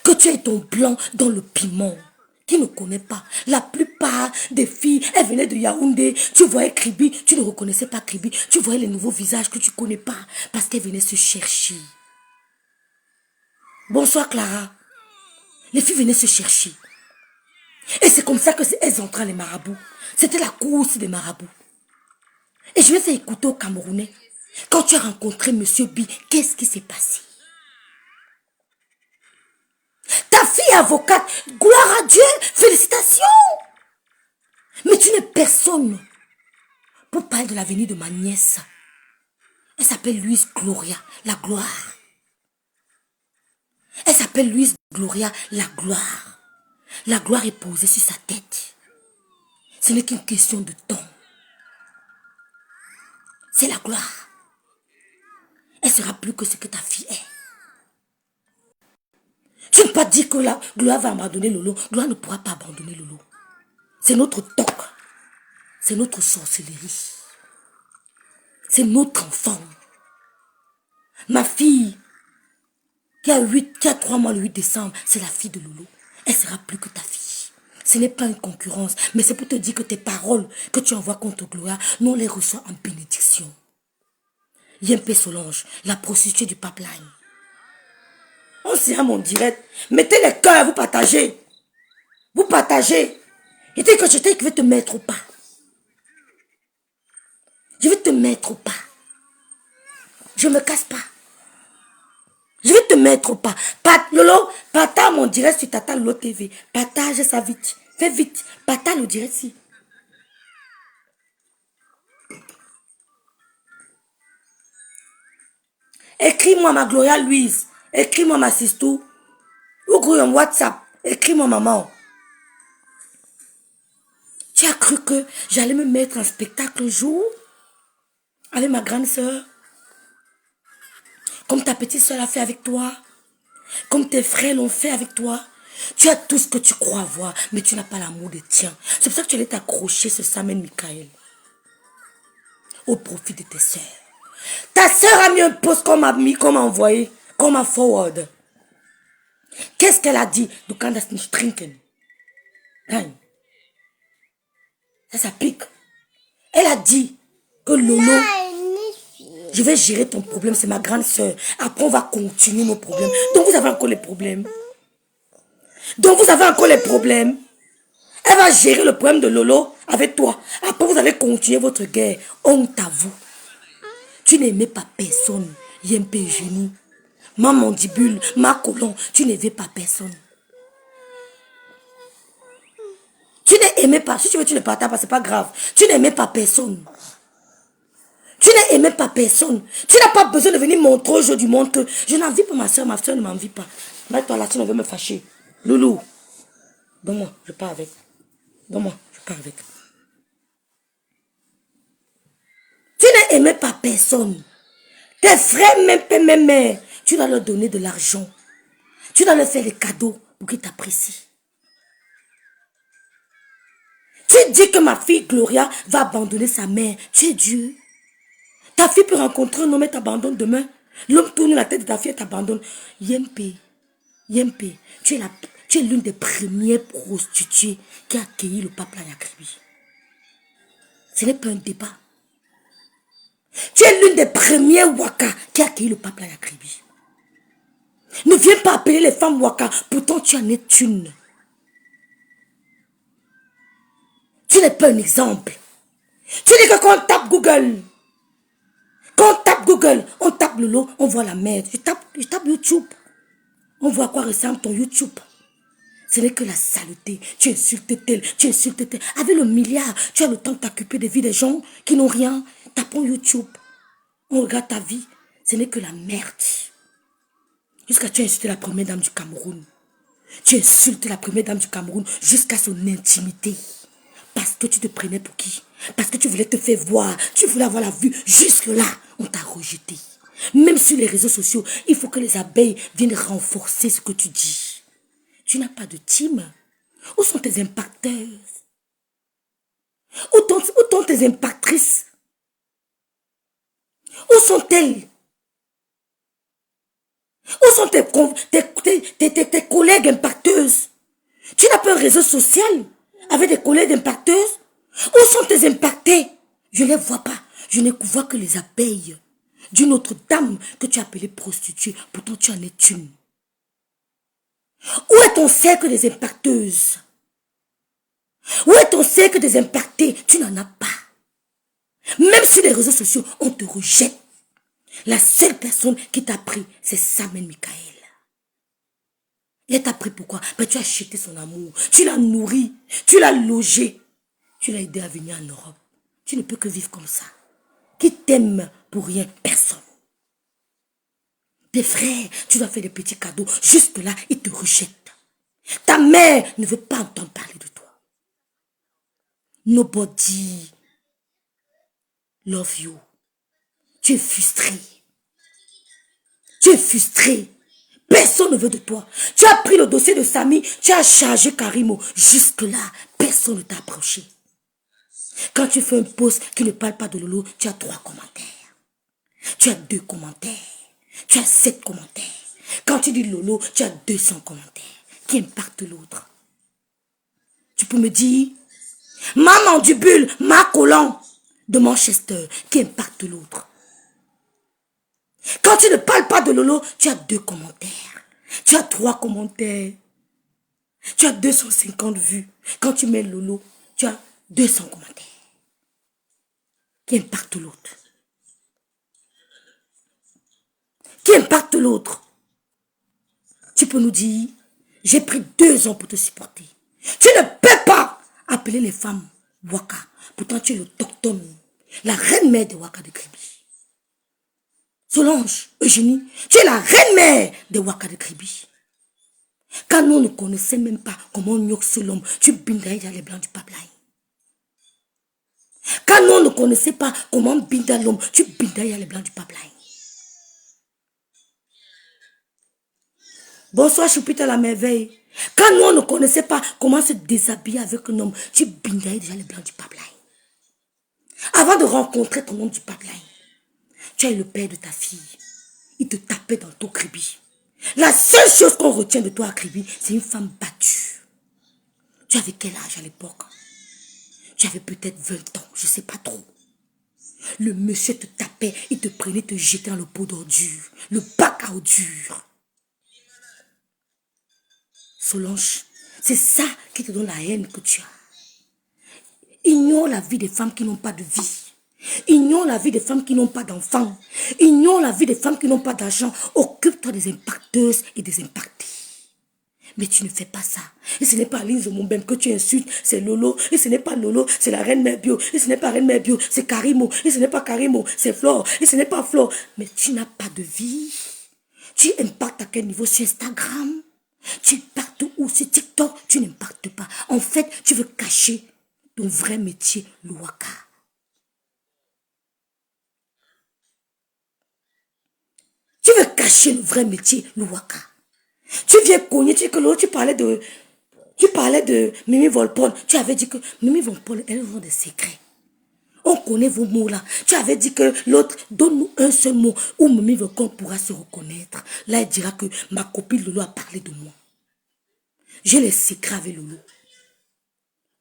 Que tu aies ton blanc dans le piment. Qui ne connaît pas? La plupart des filles, elles venaient de Yaoundé. Tu voyais Kribi, tu ne reconnaissais pas Kribi. Tu voyais les nouveaux visages que tu ne connais pas parce qu'elles venaient se chercher. Bonsoir Clara. Les filles venaient se chercher. Et c'est comme ça que elles entraient les marabouts. C'était la course des marabouts. Et je vais faire écouter aux Camerounais. Quand tu as rencontré Monsieur B, qu'est-ce qui s'est passé? Ta fille avocate, gloire à Dieu, félicitations. Mais tu n'es personne pour parler de l'avenir de ma nièce. Elle s'appelle Louise Gloria, la gloire. Elle s'appelle Louise Gloria, la gloire. La gloire est posée sur sa tête. Ce n'est qu'une question de temps. C'est la gloire. Elle sera plus que ce que ta fille est. Tu ne peux pas dire que la gloire va abandonner Lolo. Gloire ne pourra pas abandonner Lolo. C'est notre toc. C'est notre sorcellerie. C'est notre enfant. Ma fille, qui a 3 mois le 8 décembre, c'est la fille de Lolo. Elle sera plus que ta fille. Ce n'est pas une concurrence, mais c'est pour te dire que tes paroles que tu envoies contre Gloria, nous on les reçoit en bénédiction. Yempe Solange, la prostituée du pipeline. On s'y a mon direct. Mettez les cœurs, vous partagez. Vous partagez. Et dès que je vais te mettre au pas. Je vais te mettre au pas. Je ne me casse pas. Je vais te mettre au pas. Lolo, partage mon direct sur Tata Lolo TV. Partage ça vite. Fais vite. Partage le direct ici. Écris-moi ma Gloria Louise. Écris-moi ma Sistou. Ou en WhatsApp. Écris-moi maman. Tu as cru que j'allais me mettre en spectacle un jour avec ma grande soeur? Comme ta petite soeur l'a fait avec toi? Comme tes frères l'ont fait avec toi? Tu as tout ce que tu crois avoir, mais tu n'as pas l'amour des tiens. C'est pour ça que tu allais t'accrocher ce Samuel Michael. Au profit de tes soeurs. Ta soeur a mis un post qu'on m'a envoyé, qu'on m'a forward. Qu'est-ce qu'elle a dit? Du quand das nicht trinken. Ça pique. Elle a dit que Lolo, je vais gérer ton problème, c'est ma grande soeur. Après, on va continuer nos problèmes. Donc, vous avez encore les problèmes. Elle va gérer le problème de Lolo avec toi. Après, vous allez continuer votre guerre. Honte à vous. Tu n'aimais pas personne. Yempe génie. Ma mandibule, ma colonne. Tu n'aimais pas personne. Tu n'aimais pas. Si tu veux, tu ne partages pas, c'est pas grave. Tu n'aimais pas personne. Tu n'aimais pas personne. Tu n'as pas besoin de venir montrer aujourd'hui. Montre. Je n'envie pas ma soeur ne m'envie pas. Mets-toi là, tu ne veux me fâcher. Loulou. Donne-moi, je pars avec. Donne-moi, je pars avec. Tu n'aimais pas personne. Tes frères, même mères, tu dois leur donner de l'argent. Tu dois leur faire des cadeaux pour qu'ils t'apprécient. Tu dis que ma fille Gloria va abandonner sa mère. Tu es Dieu. Ta fille peut rencontrer un homme et t'abandonne demain. L'homme tourne la tête de ta fille et t'abandonne. Yempe, tu es l'une des premières prostituées qui a accueilli le pape à Yakribi. Ce n'est pas un débat. Tu es l'une des premières Waka qui a accueilli le pape à Yakribi. Ne viens pas appeler les femmes Waka, pourtant tu en es une. Tu n'es pas un exemple. Tu dis que quand on tape Google, on tape Lolo, on voit la merde. Je tape YouTube. On voit à quoi ressemble ton YouTube. Ce n'est que la saleté. Tu insultes tel, tu insultes tel. Avec le milliard, tu as le temps de t'occuper des vies des gens qui n'ont rien. Tapons YouTube. On regarde ta vie. Ce n'est que la merde. Jusqu'à tu as insulté la première dame du Cameroun. Tu insultes la première dame du Cameroun jusqu'à son intimité. Parce que tu te prenais pour qui? Parce que tu voulais te faire voir. Tu voulais avoir la vue. Jusque-là, on t'a rejeté. Même sur les réseaux sociaux, il faut que les abeilles viennent renforcer ce que tu dis. Tu n'as pas de team. Où sont tes impacteuses? Où sont tes impactrices? Où sont-elles? Où sont tes collègues impacteuses? Tu n'as pas un réseau social avec des collègues impacteuses? Où sont tes impactés? Je ne les vois pas. Je ne vois que les abeilles d'une autre dame que tu as appelée prostituée. Pourtant, tu en es une. Où est ton cercle des impacteuses? Où est ton cercle des impactés? Tu n'en as pas. Même sur les réseaux sociaux, on te rejette. La seule personne qui t'a pris, c'est Samuel Michael. Il t'a pris pourquoi? Ben, tu as acheté son amour. Tu l'as nourri. Tu l'as logé. Tu l'as aidé à venir en Europe. Tu ne peux que vivre comme ça. Qui t'aime pour rien? Personne. Tes frères, tu dois faire des petits cadeaux. Juste là, ils te rejettent. Ta mère ne veut pas entendre parler de toi. Nobody love you. Tu es frustré. Tu es frustré. Personne ne veut de toi. Tu as pris le dossier de Samy, tu as chargé Karimo. Jusque-là, personne ne t'a approché. Quand tu fais un post qui ne parle pas de Lolo, tu as 3 commentaires. Tu as 2 commentaires. Tu as 7 commentaires. Quand tu dis Lolo, tu as 200 commentaires. Qui impacte l'autre? Tu peux me dire, Maman du Bulle, Ma Collant de Manchester, qui impacte l'autre? Quand tu ne parles pas de Lolo, tu as 2 commentaires. Tu as 3 commentaires. Tu as 250 vues. Quand tu mets Lolo, tu as 200 commentaires. Qui impacte l'autre? Qui impacte l'autre? Tu peux nous dire, j'ai pris 2 ans pour te supporter. Tu ne peux pas appeler les femmes Waka. Pourtant, tu es le docteur, la reine-mère de Waka de Kribi. Solange, Eugénie, tu es la reine-mère de Waka de Kribi. Quand nous ne connaissons même pas comment on yoxe l'homme, tu bindailles dans les blancs du pipeline. Quand nous ne connaissons pas comment on binda l'homme, tu bindailles dans les blancs du pipeline. Bonsoir, Choupita la merveille. Quand nous on ne connaissait pas comment se déshabiller avec un homme, tu bindailles déjà les blancs du pipeline. Avant de rencontrer ton homme du pipeline, tu es le père de ta fille. Il te tapait dans ton Kribi. La seule chose qu'on retient de toi à Kribi, c'est une femme battue. Tu avais quel âge à l'époque? Tu avais peut-être 20 ans, je ne sais pas trop. Le monsieur te tapait, il te prenait, te jetait dans le pot d'ordure, le bac à ordures. Solange, c'est ça qui te donne la haine que tu as. Ignore la vie des femmes qui n'ont pas de vie. Ignore la vie des femmes qui n'ont pas d'enfants. Ignore la vie des femmes qui n'ont pas d'argent. Occupe-toi des impacteuses et des impactés. Mais tu ne fais pas ça. Et ce n'est pas Lise Mombem que tu insultes, c'est Lolo. Et ce n'est pas Lolo, c'est la reine mère bio. Et ce n'est pas reine mère bio, c'est Karimo. Et ce n'est pas Karimo, c'est Flore. Et ce n'est pas Flore. Mais tu n'as pas de vie. Tu impactes à quel niveau? Sur Instagram? Tu impactes où? Sur TikTok? Tu n'impactes pas. En fait, tu veux cacher ton vrai métier, le Waka. Tu veux cacher le vrai métier, le Waka. Tu viens cogner, tu dis que l'autre, tu parlais de Mimi Volpone. Tu avais dit que Mimi Volpone, elles ont des secrets. On connaît vos mots là. Tu avais dit que l'autre, donne-nous un seul mot où Mimi Volpone pourra se reconnaître. Là, elle dira que ma copine Lolo a parlé de moi. J'ai les secrets avec Lolo.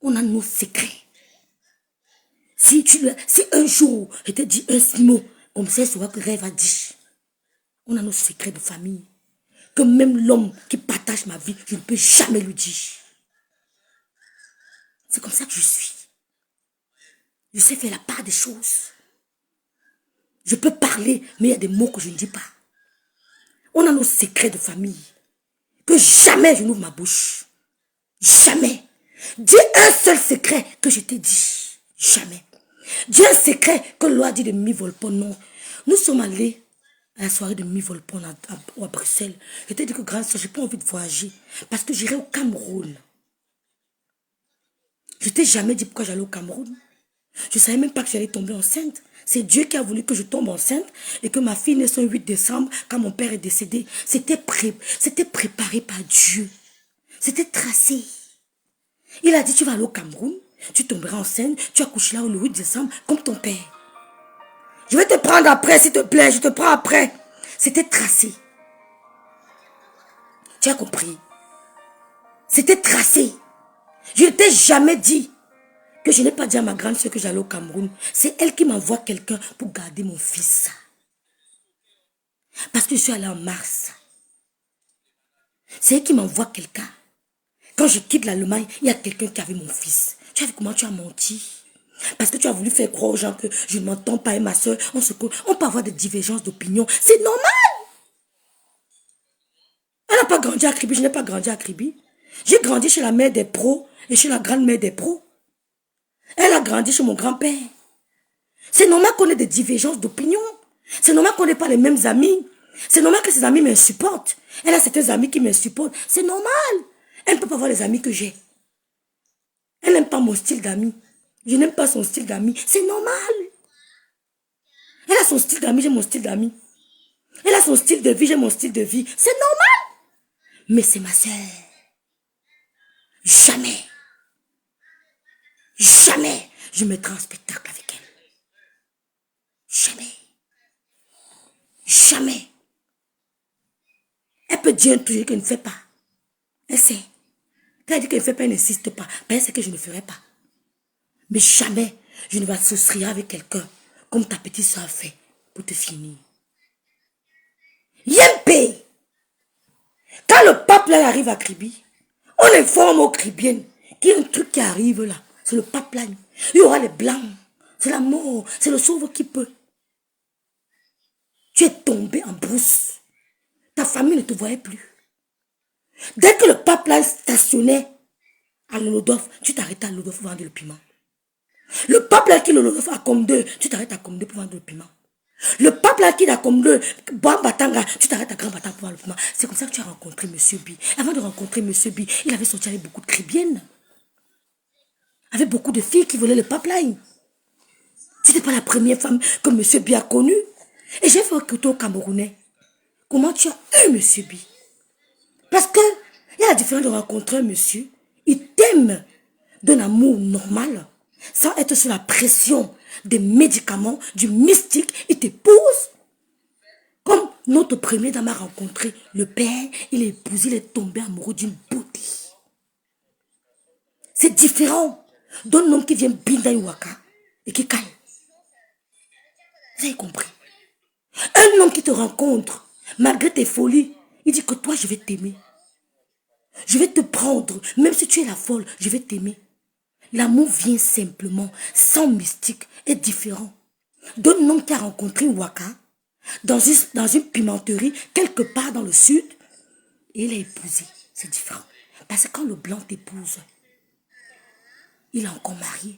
On a nos secrets. Si un jour, je te dis un mot, comme ça, c'est que rêve a dit. On a nos secrets de famille. Que même l'homme qui partage ma vie, je ne peux jamais lui dire. C'est comme ça que je suis. Je sais faire la part des choses. Je peux parler, mais il y a des mots que je ne dis pas. On a nos secrets de famille. Que jamais je n'ouvre ma bouche. Jamais. Dis un seul secret que je t'ai dit. Jamais. Dis un secret que l'on a dit de Mi Volpon. Non. Nous sommes allés à la soirée de Mi Volpon à Bruxelles. Je t'ai dit que grâce à ça, je n'ai pas envie de voyager. Parce que j'irai au Cameroun. Je t'ai jamais dit pourquoi j'allais au Cameroun. Je ne savais même pas que j'allais tomber enceinte. C'est Dieu qui a voulu que je tombe enceinte et que ma fille naisse le 8 décembre quand mon père est décédé. C'était préparé par Dieu. C'était tracé. Il a dit, tu vas aller au Cameroun, tu tomberas enceinte, tu accoucheras le 8 décembre comme ton père. Je vais te prendre après, s'il te plaît, je te prends après. C'était tracé. Tu as compris? C'était tracé. Je ne t'ai jamais dit que je n'ai pas dit à ma grande soeur que j'allais au Cameroun. C'est elle qui m'envoie quelqu'un pour garder mon fils. Parce que je suis allée en mars. C'est elle qui m'envoie quelqu'un. Quand je quitte l'Allemagne, il y a quelqu'un qui avait mon fils. Tu as vu comment tu as menti? Parce que tu as voulu faire croire aux gens que je ne m'entends pas et ma soeur, on peut avoir des divergences d'opinion. C'est normal. Elle n'a pas grandi à Kribi, je n'ai pas grandi à Kribi. J'ai grandi chez la mère des pros et chez la grand-mère des pros. Elle a grandi chez mon grand-père. C'est normal qu'on ait des divergences d'opinion. C'est normal qu'on n'ait pas les mêmes amis. C'est normal que ses amis m'insupportent. Elle a certains amis qui m'insupportent. C'est normal. Elle ne peut pas avoir les amis que j'ai. Elle n'aime pas mon style d'amis. Je n'aime pas son style d'amis. C'est normal. Elle a son style d'amis, j'ai mon style d'amis. Elle a son style de vie, j'ai mon style de vie. C'est normal. Mais c'est ma sœur. Jamais. Jamais je mettrai en spectacle avec elle. Jamais. Jamais. Elle peut dire un truc qu'elle ne fait pas. Elle sait. Quand elle dit qu'elle ne fait pas, elle n'insiste pas. Mais elle sait que je ne ferai pas. Mais jamais je ne vais s'associer avec quelqu'un comme ta petite soeur fait pour te finir. Yempe! Quand le pape là arrive à Kribi, on informe aux Kribiennes qu'il y a un truc qui arrive là. C'est le pape là. Il y aura les blancs. C'est la mort. C'est le sauve qui peut. Tu es tombé en brousse. Ta famille ne te voyait plus. Dès que le pape là stationnait à Lolodov, tu t'arrêtes à Lolodov pour vendre le piment. Le pape là qui Lolodov à comme 2, tu t'arrêtes à comme 2 pour vendre le piment. Le pape là qui a comme 2, Batanga, tu t'arrêtes à Grand Batanga pour vendre le piment. C'est comme ça que tu as rencontré M. B. Avant de rencontrer M. B, il avait sorti avec beaucoup de Kribiennes. Avec beaucoup de filles qui voulaient le pape là. Tu n'étais pas la première femme que M. B a connue. Et j'ai fait écouter au Camerounais. Comment tu as eu M. B? Parce que il y a la différence de rencontrer un monsieur. Il t'aime d'un amour normal, sans être sous la pression des médicaments, du mystique. Il t'épouse. Comme notre premier dame a rencontré le père, il est épousé, il est tombé amoureux d'une beauté. C'est différent d'un homme qui vient Bindaïwaka et qui calme. Vous avez compris? Un homme qui te rencontre, malgré tes folies, il dit que toi, je vais t'aimer. Je vais te prendre, même si tu es la folle, je vais t'aimer. L'amour vient simplement, sans mystique, est différent. D'un homme qui a rencontré Waka, dans une pimenterie, quelque part dans le sud, et il a épousé. C'est différent. Parce que quand le blanc t'épouse, il est encore marié.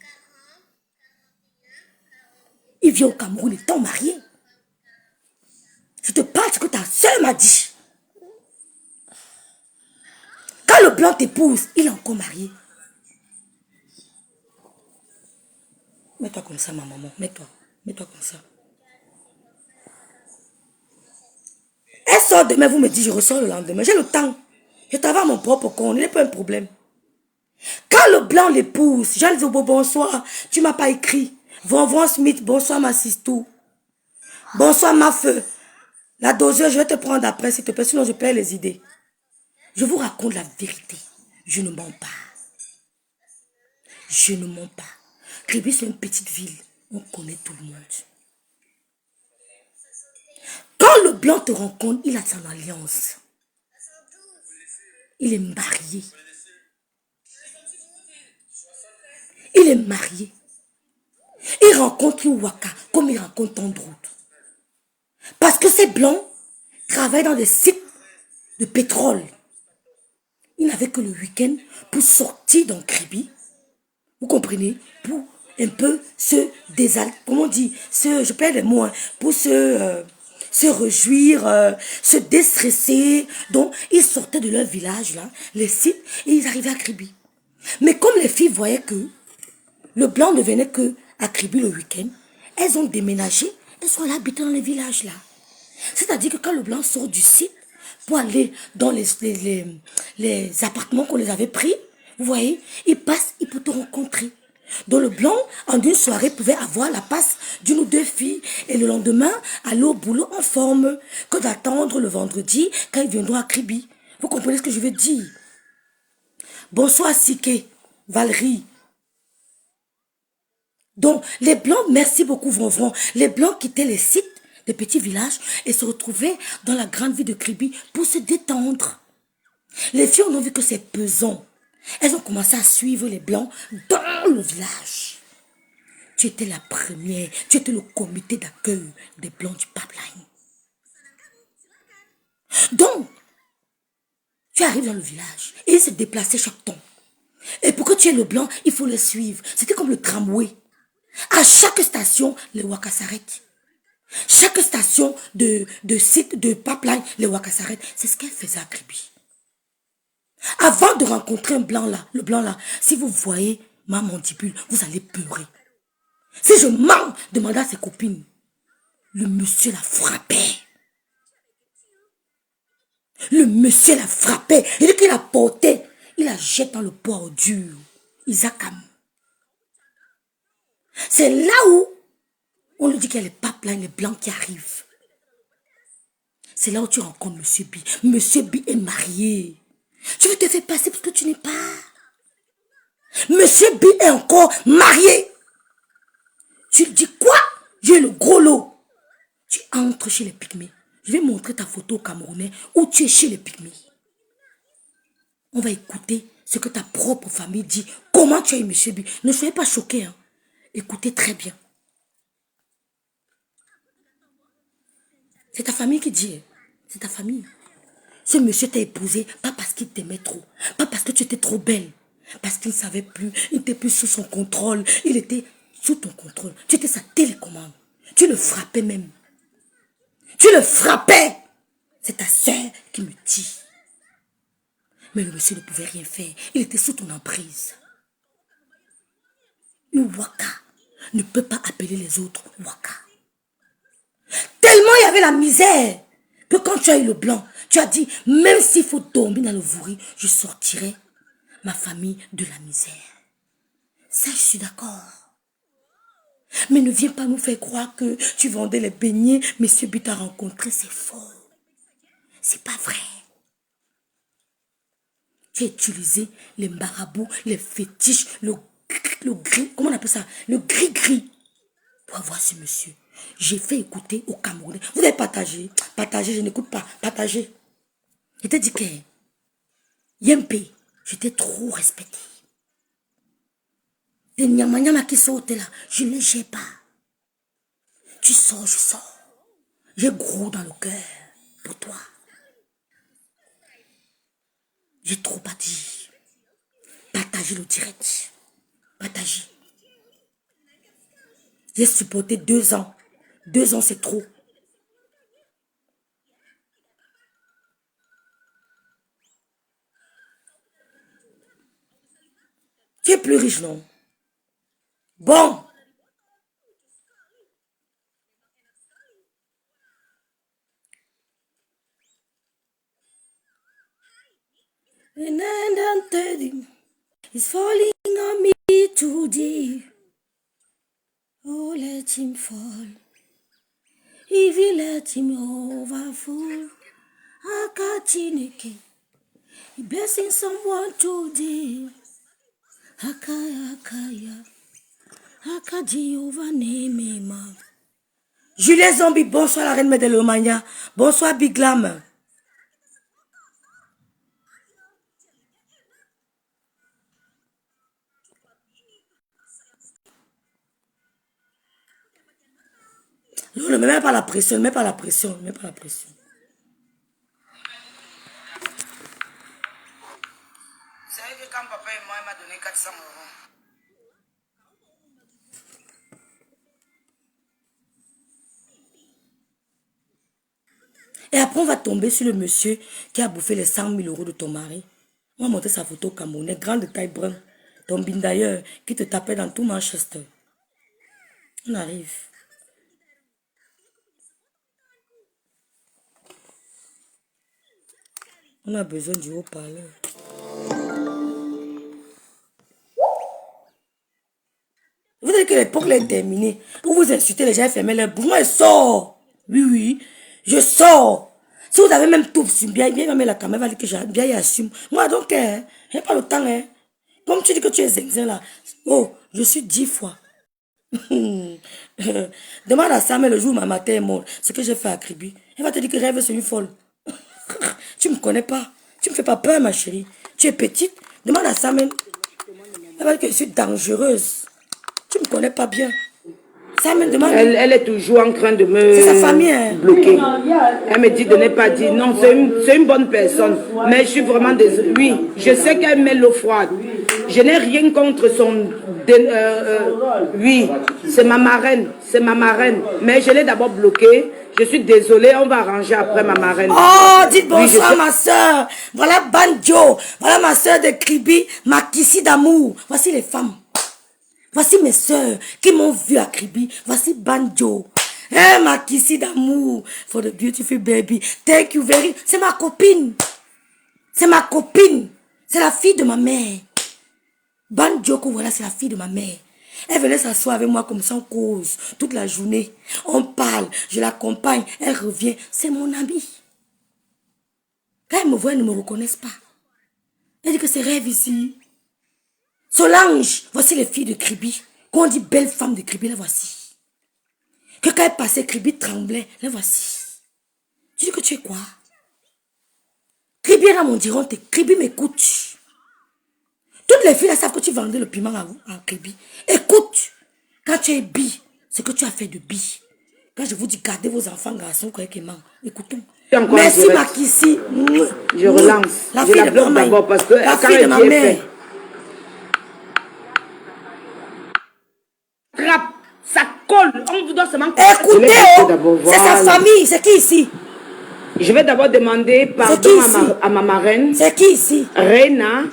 Il vient au Cameroun étant marié. Je te parle de ce que ta soeur m'a dit. Quand le blanc t'épouse, il est encore marié. Mets-toi comme ça, ma maman. Mets-toi. Mets-toi comme ça. Elle sort demain, vous me dites, je ressors le lendemain. J'ai le temps. Je travaille à mon propre compte. Il n'est pas un problème. Quand le blanc l'épouse, Jeanne Zobo, bonsoir. Tu ne m'as pas écrit. Von Smith, bonsoir ma sistou. Bonsoir ma feu. La doseuse, je vais te prendre après, s'il te plaît, sinon je perds les idées. Je vous raconte la vérité. Je ne mens pas. Je ne mens pas. Kribi, c'est une petite ville. On connaît tout le monde. Quand le blanc te rencontre, il a son alliance. Il est marié. Il est marié. il rencontre Waka comme il rencontre tant d'autres. Parce que ces blancs travaillent dans des sites de pétrole. Ils n'avaient que le week-end pour sortir dans Kribi. Vous comprenez? Pour un peu se comment on dit? Je perds les mots, hein, pour se réjouir, se déstresser. Donc, ils sortaient de leur village, là, les sites, et ils arrivaient à Kribi. Mais comme les filles voyaient que le blanc ne venait que à Kribi le week-end, elles ont déménagé, elles sont allées habiter dans les villages, là. C'est-à-dire que quand le blanc sort du site pour aller dans les appartements qu'on les avait pris, vous voyez, il passe, il peut te rencontrer. Donc le blanc, en une soirée, pouvait avoir la passe d'une ou deux filles et le lendemain, aller au boulot en forme que d'attendre le vendredi quand ils viendront à Kribi. Vous comprenez ce que je veux dire? Bonsoir Siké, Valérie. Donc, les blancs, merci beaucoup, Vronvron. Les blancs quittaient les sites des petits villages et se retrouvaient dans la grande ville de Kribi pour se détendre. Les filles ont vu que c'est pesant. Elles ont commencé à suivre les blancs dans le village. Tu étais la première, tu étais le comité d'accueil des blancs du pipeline. Donc, tu arrives dans le village et ils se déplaçaient chaque temps. Et pour que tu aies le blanc, il faut le suivre. C'était comme le tramway. À chaque station, les Waka s'arrêtent. Chaque station de site de pipeline, les Waka s'arrêtent. C'est ce qu'elle faisait à Kribi. Avant de rencontrer un blanc là, le blanc là, si vous voyez ma mandibule, vous allez pleurer. Si je mens, demandez à ses copines. Le monsieur la frappait. Le monsieur la frappait. Il dit qu'il a porté. Il la jette dans le poids ordure. Isakam. C'est là où on lui dit qu'il y a les pipelines, les blancs qui arrivent. C'est là où tu rencontres Monsieur B. Monsieur B est marié. Tu veux te faire passer parce que tu n'es pas. Monsieur B est encore marié. Tu lui dis quoi? J'ai le gros lot. Tu entres chez les pygmées. Je vais montrer ta photo au Camerounais où tu es chez les pygmées. On va écouter ce que ta propre famille dit. Comment tu as eu Monsieur B? Ne soyez pas choqués. Hein. Écoutez très bien. C'est ta famille qui dit. C'est ta famille. Ce monsieur t'a épousé, pas parce qu'il t'aimait trop, pas parce que tu étais trop belle, parce qu'il ne savait plus, il n'était plus sous son contrôle, il était sous ton contrôle. Tu étais sa télécommande. Tu le frappais même. Tu le frappais. C'est ta soeur qui me dit. Mais le monsieur ne pouvait rien faire. Il était sous ton emprise. Une Waka ne peut pas appeler les autres Waka. Tellement il y avait la misère que quand tu as eu le blanc, tu as dit, même s'il faut dormir dans le vouri, je sortirai ma famille de la misère. Ça, je suis d'accord. Mais ne viens pas nous faire croire que tu vendais les beignets, monsieur B t'a rencontré, c'est faux. C'est pas vrai. Tu as utilisé les marabouts, les fétiches, le gris, comment on appelle ça? Le gris-gris pour avoir ce monsieur. J'ai fait écouter au Camerounais. Vous avez partagé. Partagé, je n'écoute pas. Partagé. Je t'ai dit que Yempe, j'étais trop respecté. Les nyama qui sortent là, je ne les gère pas. Tu sors, je sors. J'ai gros dans le cœur pour toi. J'ai trop à dire. Partagez le direct. Partagez. J'ai supporté 2 ans. 2 ans, c'est trop. Tu es plus riche, non? Bon. It's falling on me too deep. Oh, let him fall. If you let him overflow, Akatineke. Blessing someone today. Akaya, akaya. Akadi over name. Juliette Zombie, bonsoir la reine Medelomania. Bonsoir Big Lam. Non, ne me mets pas la pression, ne mets pas la pression, ne mets pas la pression. Vous savez que quand papa et moi, il m'a donné 400 €. Et après, on va tomber sur le monsieur qui a bouffé les 100 000 € de ton mari. On va montrer sa photo au Camerounais, grande de taille brun. Ton bin d'ailleurs, qui te tapait dans tout Manchester. On arrive. On a besoin du haut-parleur. Vous dites que l'époque est terminée. Vous vous insultez, les gens ferment leur bouche. Moi, je sors. Oui, oui. Je sors. Si vous avez même tout, bien mettre la caméra, va dire que j'ai bien y assume. Moi, donc, j'ai pas le temps, hein. Comme tu dis que tu es zinzin là. Oh, je suis 10 fois. Demande à Sam le jour où ma matin est morte. Ce que j'ai fait à Kribi. Elle va te dire que rêve, c'est une folle. Tu me connais pas. Tu me fais pas peur, ma chérie. Tu es petite. Demande à Sam. Elle va dire que je suis dangereuse. Tu me connais pas bien. Sam, demande. Elle est toujours en train de me C'est sa famille, hein. bloquer. Elle me dit de ne pas dire. Non, c'est une bonne personne. Mais je suis vraiment désolée. Oui, je sais qu'elle met l'eau froide. Je n'ai rien contre son... oui, c'est ma marraine. C'est ma marraine. Mais je l'ai d'abord bloquée. Je suis désolée, on va arranger après ma marraine. Oh, dites bonsoir, oui, ma soeur. Voilà Banjo. Voilà ma soeur de Kribi, ma Kissi d'amour. Voici les femmes. Voici mes soeurs qui m'ont vu à Kribi. Voici Banjo. Hey, ma Kissi d'amour. For the beautiful baby. Thank you very... C'est ma copine. C'est ma copine. C'est la fille de ma mère. Banjo, voilà, c'est la fille de ma mère. Elle venait s'asseoir avec moi comme ça, on cause toute la journée. On parle, je l'accompagne, elle revient. C'est mon amie. Quand elle me voit, elle ne me reconnaissent pas. Elle dit que c'est rêve ici. Solange, voici les filles de Kribi. Quand on dit belle femme de Kribi, la voici. Que quand elle passait, Kribi tremblait, la voici. Tu dis que tu es quoi? Kribi est là, mon diron, Kribi m'écoute. Toutes les filles là savent que tu vendais le piment à Kribi. Écoute, quand tu es bi, ce que tu as fait de bi. Quand je vous dis gardez vos enfants garçons correctement, écoutons. Merci Makissi. Je relance. La je fille la de bloque ma d'abord parce que la quand fille de ma mère. Ça colle. On vous doit seulement... Écoutez, c'est sa famille. C'est qui ici? Je vais d'abord demander pardon à ma marraine. C'est qui ici? Reina.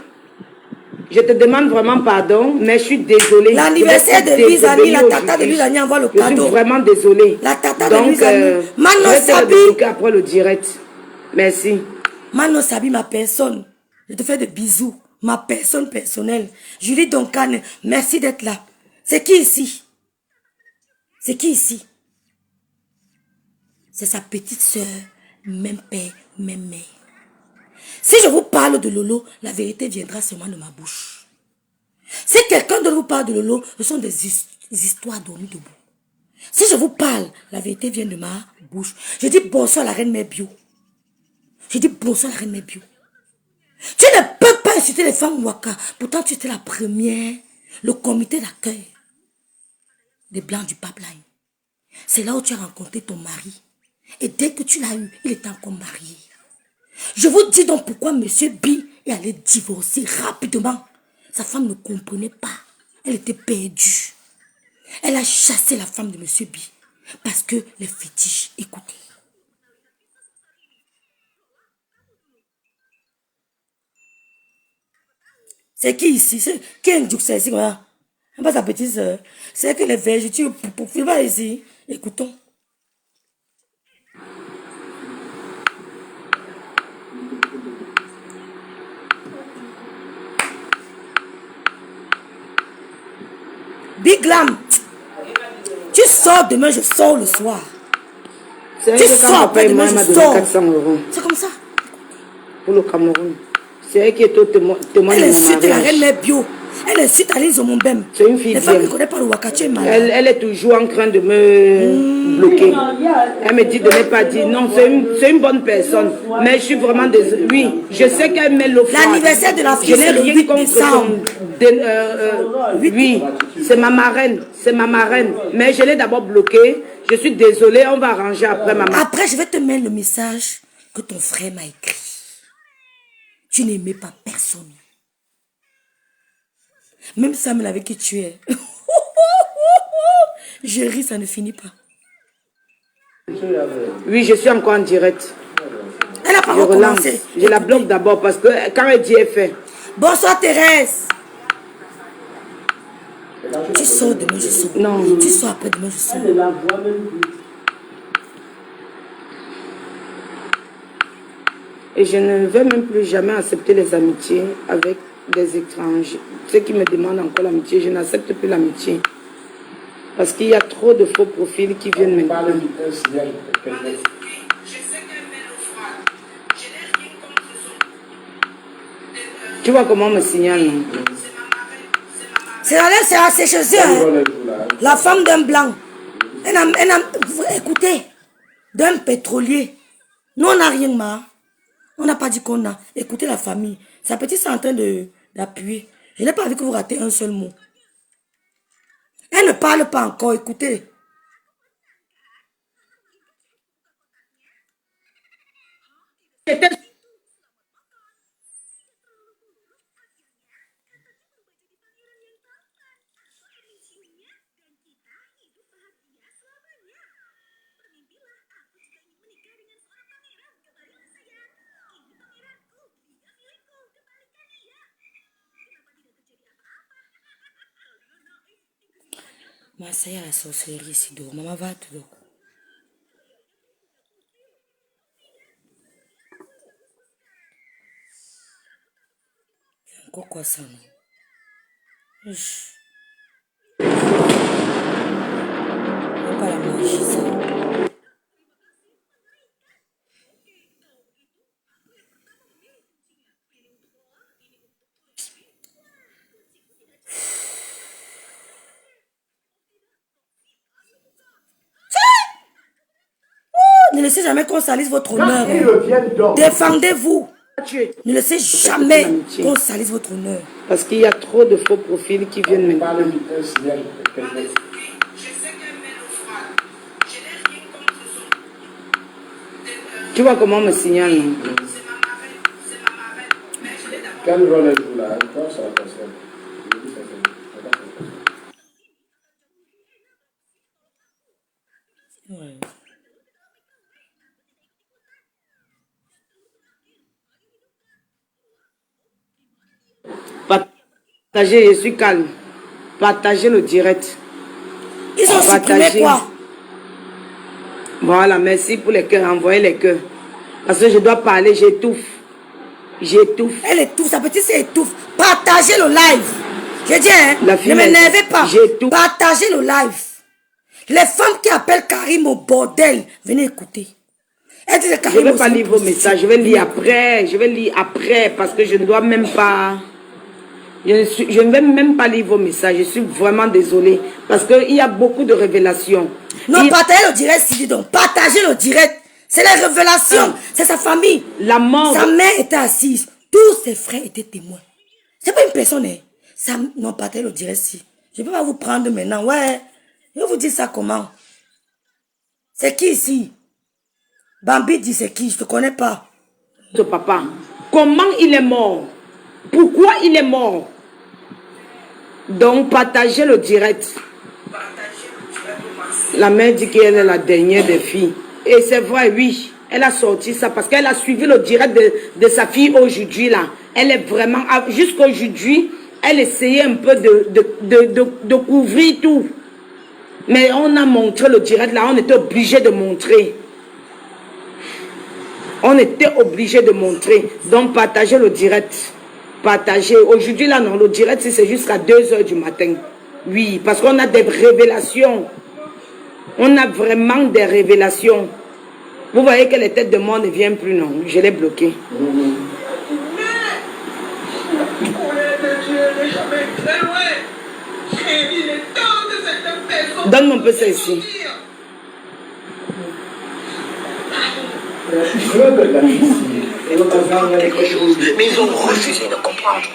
Je te demande vraiment pardon, mais je suis désolée. L'anniversaire de Luisani, la tata de Luisani envoie le cadeau. Je suis vraiment désolée. La tata de Luisani. Mano Sabi. Après le direct. Merci. Mano Sabi, ma personne. Je te fais des bisous. Ma personne personnelle. Julie Duncan, merci d'être là. C'est qui ici? C'est qui ici? C'est sa petite soeur, même père, même mère. Si je vous parle de Lolo, la vérité viendra seulement de ma bouche. Si quelqu'un d'autre vous parle de Lolo, ce sont des histoires dormies debout. Si je vous parle, la vérité vient de ma bouche. Je dis bonsoir à la reine mère bio. Je dis bonsoir à la reine mère bio. Tu ne peux pas insulter les femmes Waka. Pourtant, tu étais la première, le comité d'accueil des Blancs du pipeline. C'est là où tu as rencontré ton mari. Et dès que tu l'as eu, il était encore marié. Je vous dis donc pourquoi M. B est allé divorcer rapidement. Sa femme ne comprenait pas. Elle était perdue. Elle a chassé la femme de M. B. Parce que les fétiches, écoutez. C'est qui ici? Qui est un duc ici? Voilà. Pas sa petite soeur. C'est que les végétaux pour filmer ici. Écoutons. Big Lam, tu sors demain, je sors le soir. Tu sors après demain, je sors. 400 €. C'est comme ça. Pour le Cameroun. C'est elle qui est au témoin de mon Elle insulte la reine mère bio. Elle est suite à l'Inzomombem. C'est une fille Les femmes bien. ne connaissent pas le Wakache malade. Elle est toujours en train de me bloquer. Elle me dit de ne pas dire. Non, c'est une bonne personne. Mais je suis vraiment désolée. Oui, je sais qu'elle met l'eau froide. L'anniversaire de la fille, Je n'ai c'est le rien 8 contre décembre. oui, c'est ma marraine. C'est ma marraine. Mais je l'ai d'abord bloquée. Je suis désolée. On va arranger après ma marraine. Après, je vais te mettre le message que ton frère m'a écrit. Tu n'aimais pas personne. Même Samuel avec qui tu es. Je ris, ça ne finit pas. Oui, je suis encore en direct. Elle n'a pas Je relance. recommencé. Je la bloque d'abord parce que quand elle dit, elle fait. Bonsoir Thérèse. Tu sors demain, je sors. Non. Tu sors après demain, je sors. Et je ne vais même plus jamais accepter les amitiés avec des étrangers. Ceux qui me demandent encore l'amitié, je n'accepte plus l'amitié. Parce qu'il y a trop de faux profils qui viennent me parler. Tu vois comment on me signale, non? C'est chez eux. Hein. La femme d'un blanc. Écoutez, d'un pétrolier. Nous, on n'a rien, ma. On n'a pas dit qu'on a. Écoutez la famille. Sa petite est en train d'appuyer. Je n'ai pas envie que vous ratez un seul mot. Elle ne parle pas encore, écoutez. Ma ça y a la sorcellerie ici dehors. Maman va tout dehors. C'est encore quoi ça, non? Chut. C'est pas la magie, ça. Ne laissez jamais qu'on salisse votre honneur. Hein. Défendez-vous. Ne laissez jamais qu'on salisse votre honneur. Parce qu'il y a trop de faux profils qui viennent me parler. Tu vois comment on me signale, non? Quel rôle est-vous là? Ouais. Partagez, je suis calme. Partagez le direct. Ils ont supprimé quoi? Voilà, merci pour les cœurs. Envoyez les cœurs. Parce que je dois parler, j'étouffe. J'étouffe. Elle étouffe, sa petite sœur étouffe. Partagez le live. Je dis, hein, ne m'énervez pas. Partagez le live. Les femmes qui appellent Karim au bordel, venez écouter. Elle dit que Karim je ne vais pas lire vos messages, je vais lire après. Je vais lire après parce que je ne dois même pas... Je ne vais même pas lire vos messages. Je suis vraiment désolée. Parce qu'il y a beaucoup de révélations. Non, partagez le direct, Sidi. Donc, partagez le direct. C'est les révélations. C'est sa famille. La mort. Sa mère était assise. Tous ses frères étaient témoins. C'est pas une personne, hein. Non, partagez le direct, si. Je ne peux pas vous prendre maintenant. Ouais. Je vous dis ça comment? C'est qui ici? Bambi dit c'est qui? Je ne te connais pas. Ce papa. Comment il est mort? Pourquoi il est mort? Donc, partagez le direct. La mère dit qu'elle est la dernière des filles. Et c'est vrai, oui. Elle a sorti ça parce qu'elle a suivi le direct de sa fille aujourd'hui, là. Elle est vraiment... Jusqu'aujourd'hui, elle essayait un peu de couvrir tout. Mais on a montré le direct, là. On était obligé de montrer. On était obligé de montrer. Donc, partagez le direct. Partagez. Aujourd'hui, là, non, le direct, c'est jusqu'à 2 h du matin. Oui, parce qu'on a des révélations. On a vraiment des révélations. Vous voyez que les têtes de mort ne viennent plus, non? Je l'ai bloqué. je n'ai jamais très loin. Il est temps que cette personne... Donne-moi un peu ça ici. Mais ils ont refusé de comprendre.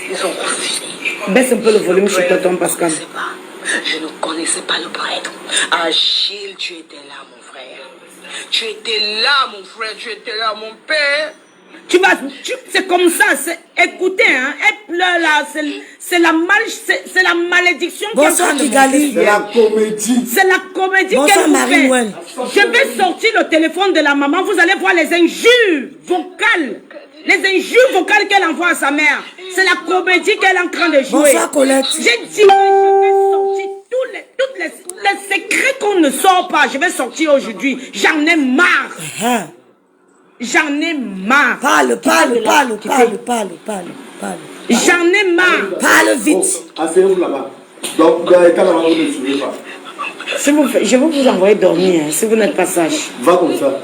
Ils ont refusé. Baisse un peu le volume chez tonton Pascal. Je ne connaissais pas le prêtre. Achille, tu étais là, mon frère. Tu étais là, mon frère. Tu étais là, mon père. C'est comme ça. Écoutez, hein, elle pleure là. C'est la malédiction qui est en train de monter. C'est la comédie. C'est la comédie Bonsoir, qu'elle vous fait. Marie-Noël. Je vais sortir le téléphone de la maman. Vous allez voir les injures vocales. Les injures vocales qu'elle envoie à sa mère. C'est la comédie qu'elle est en train de jouer. Bonsoir, Colette. J'ai dit que je vais sortir tous les secrets qu'on ne sort pas. Je vais sortir aujourd'hui. J'en ai marre. J'en ai marre. Parle. J'en ai marre. Parle vite. Asseyez-vous là-bas. Donc, quand la maman ne suivez pas. Je vais vous envoyer dormir hein, si vous n'êtes pas sage. Va comme ça.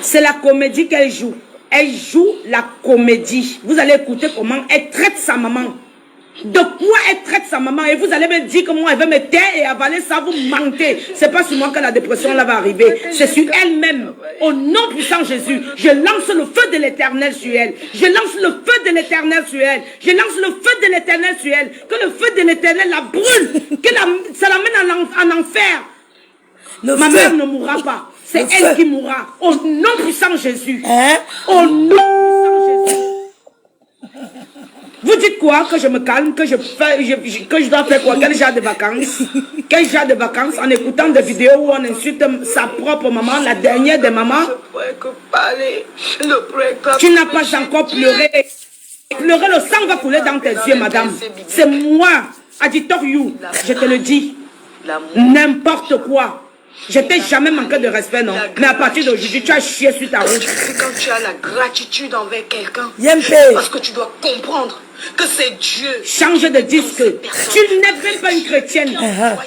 C'est la comédie qu'elle joue. Elle joue la comédie. Vous allez écouter comment elle traite sa maman. De quoi elle traite sa maman. Et vous allez me dire comment elle veut me taire et avaler ça. Vous mentez. C'est pas sur moi que la dépression là va arriver. C'est sur elle-même. Au nom puissant de Jésus, je lance le feu de l'éternel sur elle. Je lance le feu de l'éternel sur elle. Je lance le feu de l'éternel sur elle. Que le feu de l'éternel la brûle. Ça l'amène en enfer. Ma mère ne mourra pas. C'est elle qui mourra. Au nom puissant de Jésus. Au nom puissant de Jésus. Vous dites quoi? Que je me calme, que je dois faire quoi? Quel genre de vacances? Quel genre de vacances? En écoutant des vidéos où on insulte sa propre maman, la dernière des mamans. Tu n'as pas encore pleuré. Pleurer, le sang va couler dans tes yeux, madame. C'est moi, Aditor You. Je te le dis. N'importe quoi. Je t'ai jamais manqué de respect, non? Mais à partir d'aujourd'hui, tu as chié sur ta route. C'est quand tu as la gratitude envers quelqu'un. Parce que tu dois comprendre que c'est Dieu. Change de disque. Tu n'es même pas une chrétienne.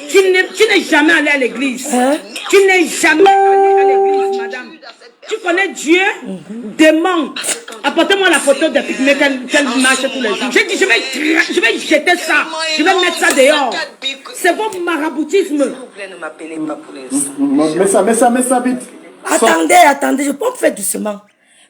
Tu n'es jamais allé à l'église. Tu n'es jamais allé à l'église, madame. Tu connais Dieu? Démon. Apportez-moi la photo de Pygmée qu'elle marche tous les jours. J'ai dit, je vais jeter ça. Je vais mettre ça dehors. C'est votre maraboutisme. S'il vous plaît, ne m'appelez pas pour l'instant. Mets ça vite. Attendez, je peux me faire doucement.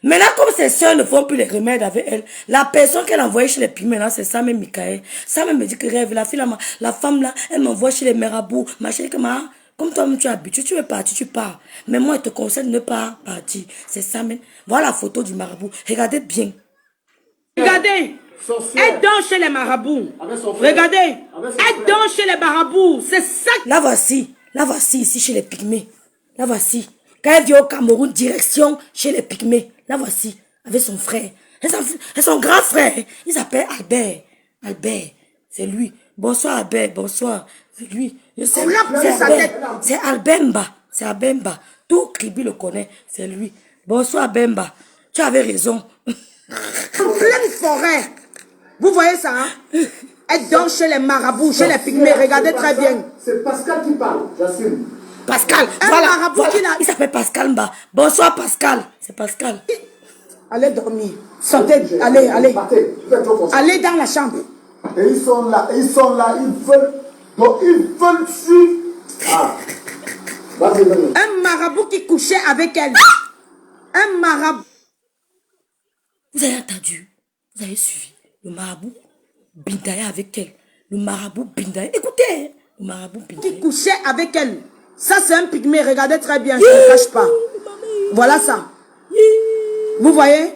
Maintenant, comme ses soeurs ne font plus les remèdes avec elle, la personne qu'elle envoyait chez les Pygmées, c'est ça même Michael. Ça même me dit que rêve, la femme là, elle m'envoie chez les marabouts. Ma chérie, comme toi-même tu es habitué, tu veux partir, tu pars. Mais moi, je te conseille de ne pas partir. C'est ça même. Voilà la photo du marabout. Regardez bien. Regardez. Elle danse chez les marabouts. Regardez. Elle danse chez les marabouts. C'est ça. La voici ici chez les Pygmées. La voici. Quand elle vient au Cameroun, direction chez les Pygmées. La voici, avec son frère. Et son grand frère. Il s'appelle Albert. Albert, c'est lui. Bonsoir Albert, bonsoir. C'est lui. C'est Albemba. C'est Albemba. Tout Kribi le connaît. C'est lui. Bonsoir Bemba. Tu avais raison. En pleine forêt. Vous voyez ça, hein? Elle danse chez les marabouts, chez les Pygmées. Regardez très bien. C'est Pascal qui parle, j'assume. Pascal, voilà. Il s'appelle Pascal Mba. Bonsoir Pascal. C'est Pascal. Allez dormir. Sortez, allez. Allez dans la chambre. Et ils sont là, ils veulent suivre. Un marabout qui couchait avec elle. Un marabout. Vous avez entendu? Vous avez suivi? Le marabout Bindaya avec elle. Le marabout Bindaya. Écoutez, le marabout Bindaya. Qui couchait avec elle. Ça, c'est un pygmée. Regardez très bien, je ne le cache pas. Voilà ça. Vous voyez?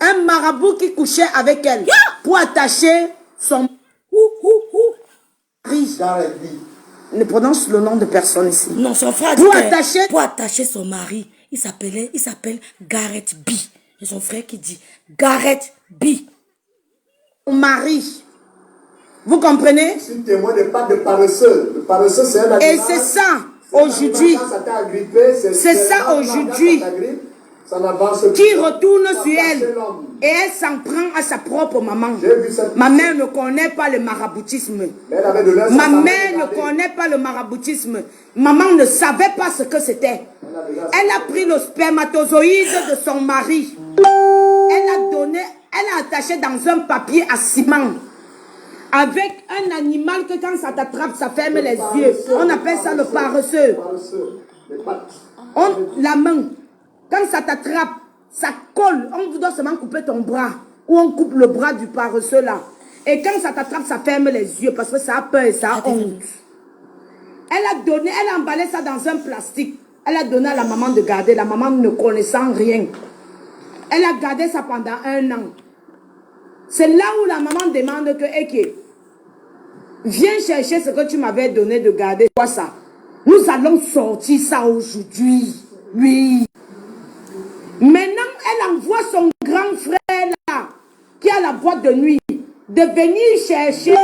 Un marabout qui couchait avec elle pour attacher son mari. Ne prononce le nom de personne ici. Non, son frère pour attacher son mari. Il s'appelle Gareth B. Et son frère qui dit Gareth B. Son mari. Vous comprenez? Si témoin n'est pas de paresseux. Le paresseux, c'est un animal. Et c'est ça, aujourd'hui. C'est ça, aujourd'hui. Qui retourne sur elle. Et elle s'en prend à sa propre maman. Ma mère ne connaît pas le maraboutisme. Ma mère ne connaît pas le maraboutisme. Maman ne savait pas ce que c'était. Elle a pris le spermatozoïde de son mari. Elle a attaché dans un papier à ciment. Avec un animal que quand ça t'attrape, ça ferme les yeux. On appelle ça le paresseux. La main, quand ça t'attrape, ça colle. On vous doit seulement couper ton bras. Ou on coupe le bras du paresseux là. Et quand ça t'attrape, ça ferme les yeux parce que ça a peur et ça a honte. Elle a emballé ça dans un plastique. Elle a donné à la maman de garder. La maman ne connaissant rien. Elle a gardé ça pendant 1 an. C'est là où la maman demande que, Eke, viens chercher ce que tu m'avais donné de garder. Quoi ça? Nous allons sortir ça aujourd'hui. Oui. Maintenant, elle envoie son grand frère là, qui a la boîte de nuit, de venir chercher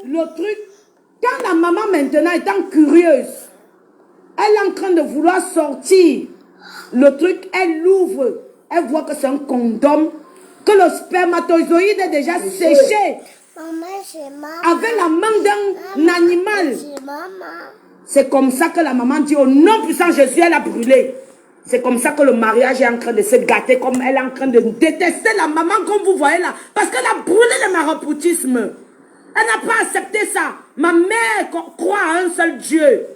le truc. Quand la maman maintenant étant curieuse, elle est en train de vouloir sortir le truc, elle l'ouvre, elle voit que c'est un condom, que le spermatozoïde est déjà séché. Avec la main d'un animal. C'est comme ça que la maman dit au nom puissant Jésus, elle a brûlé. C'est comme ça que le mariage est en train de se gâter, comme elle est en train de détester la maman comme vous voyez là. Parce qu'elle a brûlé le maraboutisme. Elle n'a pas accepté ça. Ma mère croit à un seul Dieu.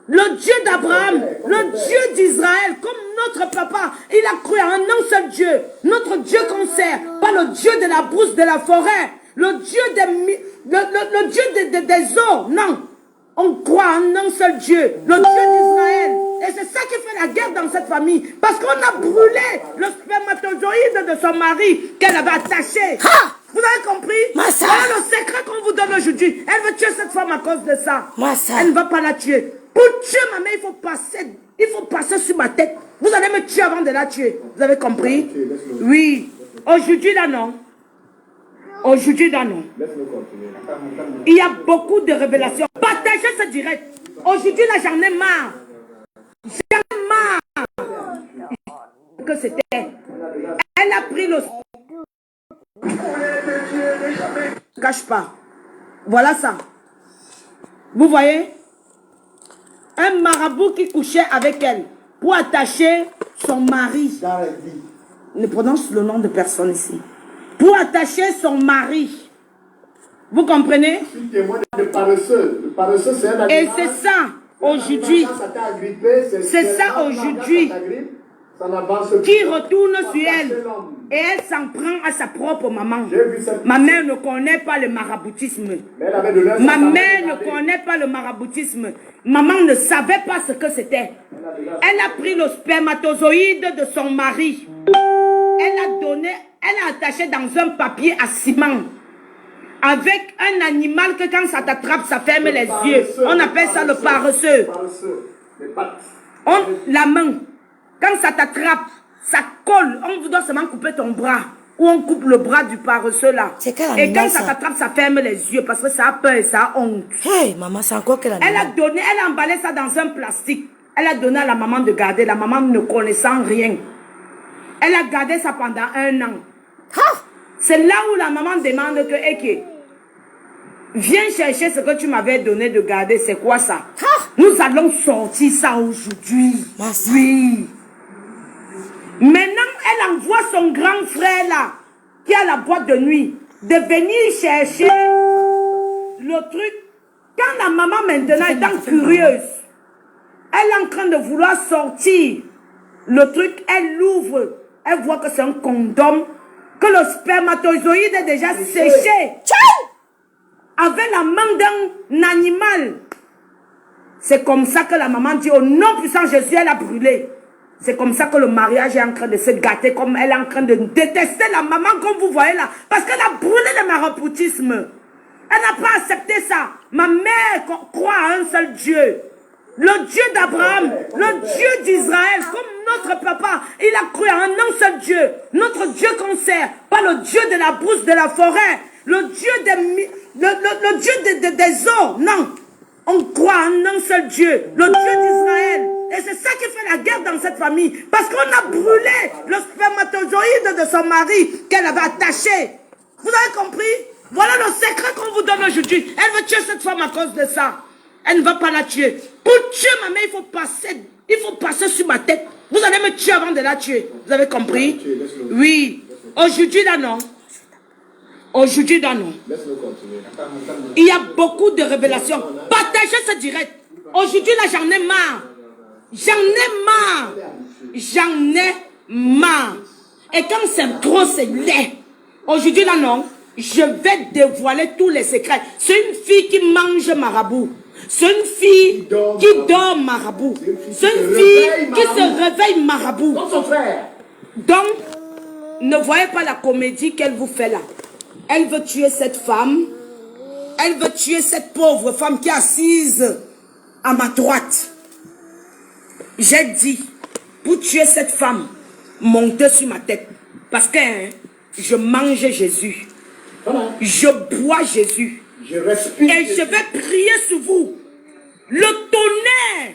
Le Dieu d'Abraham, le Dieu d'Israël, comme notre papa, il a cru à un seul Dieu. Notre Dieu qu'on sert, pas le Dieu de la brousse, de la forêt, le Dieu des eaux, non. On croit à un seul Dieu, le Dieu d'Israël. Et c'est ça qui fait la guerre dans cette famille. Parce qu'on a brûlé le spermatozoïde de son mari qu'elle avait attaché. Ha! Vous avez compris? Voilà le secret qu'on vous donne aujourd'hui. Elle veut tuer cette femme à cause de ça. Elle ne va pas la tuer. Pour tuer ma mère, il faut passer sur ma tête. Vous allez me tuer avant de la tuer. Vous avez compris? Oui. Aujourd'hui, là, non. Aujourd'hui, là, non. Il y a beaucoup de révélations. Partagez ce direct. Aujourd'hui, là, j'en ai marre. J'en ai marre. Que c'était. Elle a pris le... Cache pas. Voilà ça. Vous voyez? Un marabout qui couchait avec elle pour attacher son mari. Ne prononce le nom de personne ici. Pour attacher son mari. Vous comprenez? Le paresseux, c'est un animal. Et c'est ça aujourd'hui. C'est ça aujourd'hui qui retourne sur elle. Et elle s'en prend à sa propre maman. Ma mère ne connaît pas le maraboutisme. Ma mère ne connaît pas le maraboutisme. Maman ne savait pas ce que c'était. Elle a pris le spermatozoïde de son mari. Elle a attaché dans un papier à ciment. Avec un animal que quand ça t'attrape, ça ferme les yeux. On appelle ça le paresseux. La main, quand ça t'attrape, ça colle. On vous doit seulement couper ton bras. Ou on coupe le bras du paresseux là. Et quand ça t'attrape, ça ferme les yeux parce que ça a peur et ça a honte. Hey, maman, c'est encore quel animal? Elle a emballé ça dans un plastique. Elle a donné à la maman de garder. La maman ne connaissant rien. Elle a gardé ça pendant 1 an. C'est là où la maman demande que, Eke, viens chercher ce que tu m'avais donné de garder. C'est quoi ça? Nous allons sortir ça aujourd'hui. Oui. Maintenant, elle envoie son grand frère là, qui a la boîte de nuit, de venir chercher le truc. Quand la maman maintenant étant curieuse, elle est en train de vouloir sortir le truc, elle l'ouvre. Elle voit que c'est un condom, que le spermatozoïde est déjà séché. Avec la main d'un animal. C'est comme ça que la maman dit au nom puissant Jésus, elle a brûlé. C'est comme ça que le mariage est en train de se gâter, comme elle est en train de détester la maman comme vous voyez là. Parce qu'elle a brûlé le maraboutisme. Elle n'a pas accepté ça. Ma mère croit à un seul Dieu. Le Dieu d'Abraham, le Dieu d'Israël, comme notre papa, il a cru à un seul Dieu. Notre Dieu qu'on sert, pas le Dieu de la brousse, de la forêt, le Dieu des eaux, non. On croit à un seul Dieu, le Dieu d'Israël. Et c'est ça qui fait la guerre dans cette famille. Parce qu'on a brûlé le spermatozoïde de son mari qu'elle avait attaché. Vous avez compris? Voilà le secret qu'on vous donne aujourd'hui. Elle veut tuer cette femme à cause de ça. Elle ne va pas la tuer. Pour tuer ma mère, il faut passer sur ma tête. Vous allez me tuer avant de la tuer. Vous avez compris? Oui. Aujourd'hui, là, non. Aujourd'hui, là, non. Il y a beaucoup de révélations. Partagez ce direct. Aujourd'hui, là, j'en ai marre. J'en ai marre. J'en ai marre. Et comme c'est trop, c'est laid. Aujourd'hui, là, non. Je vais dévoiler tous les secrets. C'est une fille qui mange marabout. C'est une fille qui dort marabout. C'est une fille qui se réveille marabout. Donc, ne voyez pas la comédie qu'elle vous fait là. Elle veut tuer cette femme. Elle veut tuer cette pauvre femme qui est assise à ma droite. J'ai dit, pour tuer cette femme, montez sur ma tête. Parce que je mange Jésus. Je bois Jésus. Et je vais prier sur vous. Le tonnerre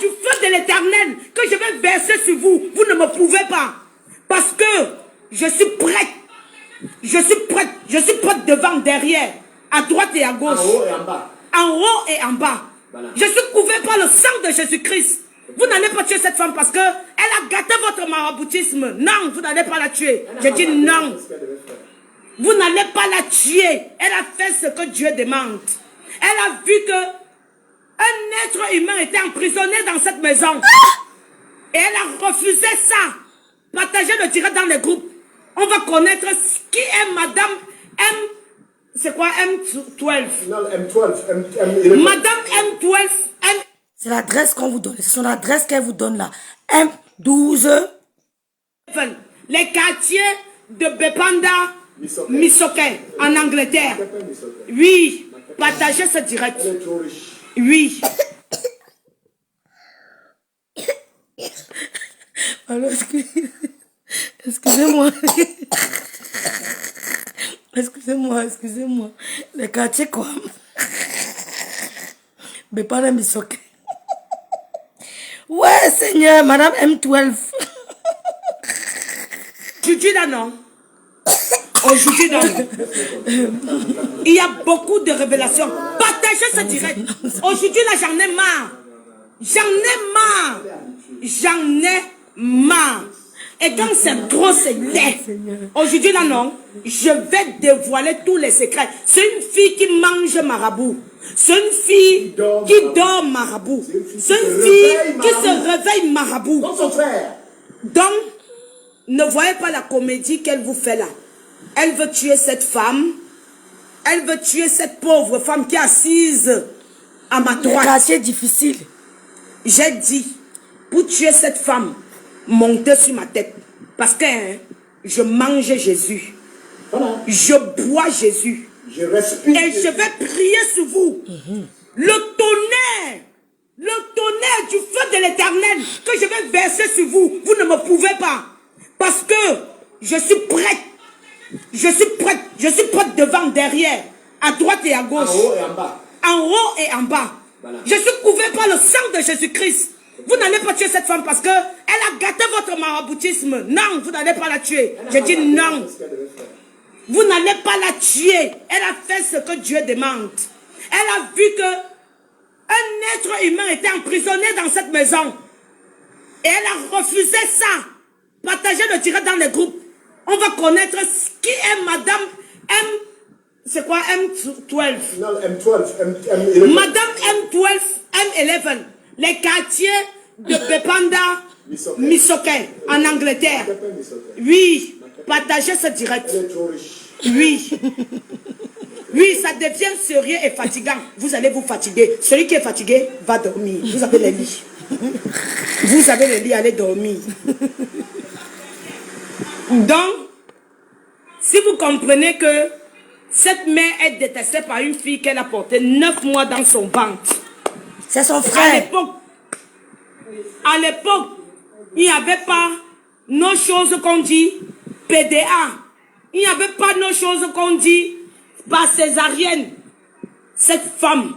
du feu de l'Éternel que je vais verser sur vous, vous ne me pouvez pas. Parce que je suis prête. Je suis prête devant, derrière, à droite et à gauche. En haut et en bas. En haut et en bas. Voilà. Je suis couvert par le sang de Jésus-Christ. Vous n'allez pas tuer cette femme parce que elle a gâté votre maraboutisme. Non, vous n'allez pas la tuer. Je dis non. Vous n'allez pas la tuer. Elle a fait ce que Dieu demande. Elle a vu que un être humain était emprisonné dans cette maison. Et elle a refusé ça. Partagez le direct dans les groupes. On va connaître qui est Madame M. C'est quoi M12? Non, M12. Madame M12. C'est l'adresse qu'on vous donne. C'est son adresse qu'elle vous donne là. M12. Les quartiers de Bepanda, Misoké, en Angleterre. Oui. Partagez ce direct. Oui. Alors, excusez-moi. Excusez-moi. Les quartiers quoi? Mais pas la Misoké. Ouais, Seigneur, Madame M12. Aujourd'hui, là, non. Aujourd'hui, là, non. Il y a beaucoup de révélations. Partagez ce direct. Aujourd'hui, là, j'en ai marre. J'en ai marre. Et comme c'est trop, c'est laid. Aujourd'hui, là, non. Je vais dévoiler tous les secrets. C'est une fille qui mange marabout. C'est une fille qui dort marabout. C'est une fille qui se réveille marabout. Donc, ne voyez pas la comédie qu'elle vous fait là. Elle veut tuer cette femme. Elle veut tuer cette pauvre femme qui est assise à ma droite. C'est difficile. J'ai dit, pour tuer cette femme, montez sur ma tête. Parce que je mange Jésus. Je bois Jésus. Et je vais prier sur vous. Le tonnerre du feu de l'Éternel que je vais verser sur vous, vous ne me pouvez pas. Parce que je suis prête. Je suis prête devant, derrière, à droite et à gauche. En haut et en bas. En haut et en bas. Voilà. Je suis couvert par le sang de Jésus-Christ. Vous n'allez pas tuer cette femme parce que elle a gâté votre maraboutisme. Non, vous n'allez pas la tuer. Je dis non. Vous n'allez pas la tuer. Elle a fait ce que Dieu demande. Elle a vu que un être humain était emprisonné dans cette maison. Et elle a refusé ça. Partagez le direct dans les groupes. On va connaître qui est Madame M. C'est quoi M12? Non, M12. Madame M12, M11. Les quartiers de Bepanda, Misoké, en Angleterre. Oui. Partagez ce direct. Oui. Oui, ça devient sérieux et fatigant. Vous allez vous fatiguer. Celui qui est fatigué va dormir. Vous avez les lits. Vous avez les lits, allez dormir. Donc, si vous comprenez que cette mère est détestée par une fille qu'elle a portée 9 mois dans son ventre. C'est son frère. À l'époque, il n'y avait pas nos choses qu'on dit PDA. Il n'y avait pas nos choses qu'on dit par césarienne. Cette femme,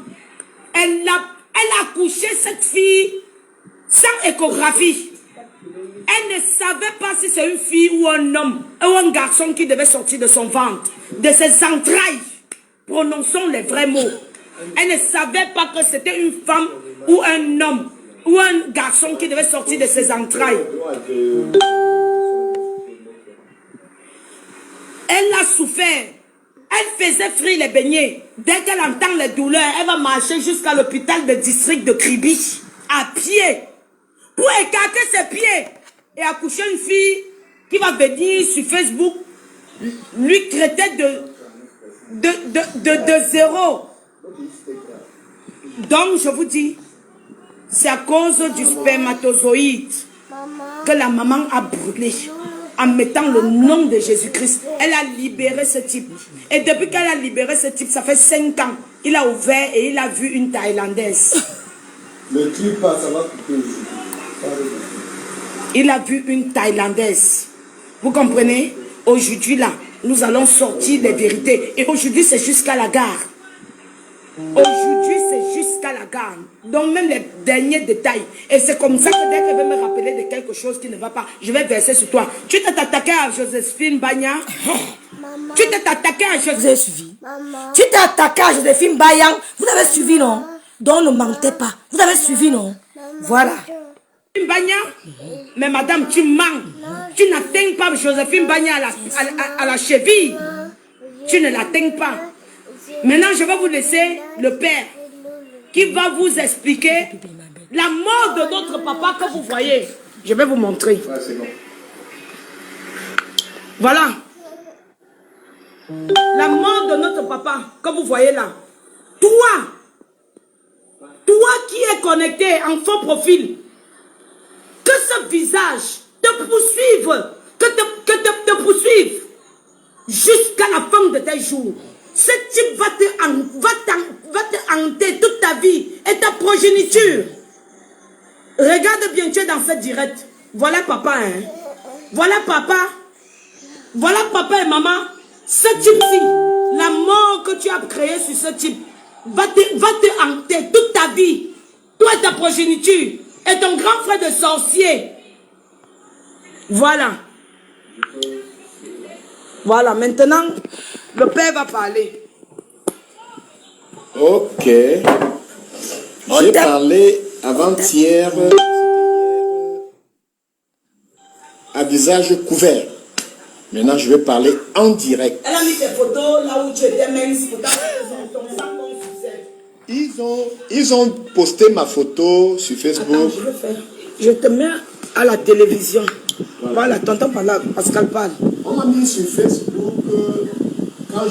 elle a accouché cette fille sans échographie. Elle ne savait pas si c'est une fille ou un homme ou un garçon qui devait sortir de son ventre, de ses entrailles. Prononçons les vrais mots. Elle ne savait pas que c'était une femme ou un homme ou un garçon qui devait sortir de ses entrailles. faire. Elle faisait frire les beignets. Dès qu'elle entend les douleurs, elle va marcher jusqu'à l'hôpital de district de Kribi, à pied, pour écarter ses pieds et accoucher une fille qui va venir sur Facebook lui traiter de zéro. Donc, je vous dis, c'est à cause du spermatozoïde que la maman a brûlé. En mettant le nom de Jésus-Christ, elle a libéré ce type. Et depuis qu'elle a libéré ce type, ça fait 5 ans. Il a ouvert et il a vu une Thaïlandaise. Le clip, ça va couper ici. Il a vu une Thaïlandaise. Vous comprenez? Aujourd'hui, là, nous allons sortir les vérités. Et aujourd'hui, c'est jusqu'à la gare. Aujourd'hui, c'est jusqu'à la gare. Donc, même les derniers détails. Et c'est comme ça que dès qu'elle veut me rappeler de quelque chose qui ne va pas, je vais verser sur toi. Tu t'es attaqué à Joséphine Banya? Tu t'es attaqué à Joséphine. Vous avez suivi? Tu t'es attaqué à Joséphine Bayang. Vous avez suivi, non? Donc, ne mentez pas. Vous avez suivi, non? Voilà. Banya, mais madame, tu mens. Tu n'atteins pas Joséphine Banya à la cheville. Tu ne l'atteins pas. Maintenant, je vais vous laisser le père qui va vous expliquer la mort de notre papa que vous voyez. Je vais vous montrer. Ouais, c'est bon. Voilà. La mort de notre papa que vous voyez là. Toi qui es connecté en faux profil, que ce visage te poursuive, te poursuive jusqu'à la fin de tes jours. Ce type va te hanter toute ta vie et ta progéniture. Regarde bien, tu es dans cette direct. Voilà papa, hein. Voilà papa. Voilà papa et maman. Ce type-ci, la mort que tu as créée sur ce type, va te hanter toute ta vie. Toi et ta progéniture. Et ton grand frère de sorcier. Voilà. Voilà, maintenant, le père va parler. Ok. J'ai parlé avant-hier à visage couvert. Maintenant, je vais parler en direct. Elle a mis tes photos là où tu étais mince. Pour ton sang bon succès. Ils ont posté ma photo sur Facebook. Attends, je vais faire. Je te mets à la télévision. Voilà, t'entends par là, Pascal parle. On m'a mis sur Facebook quand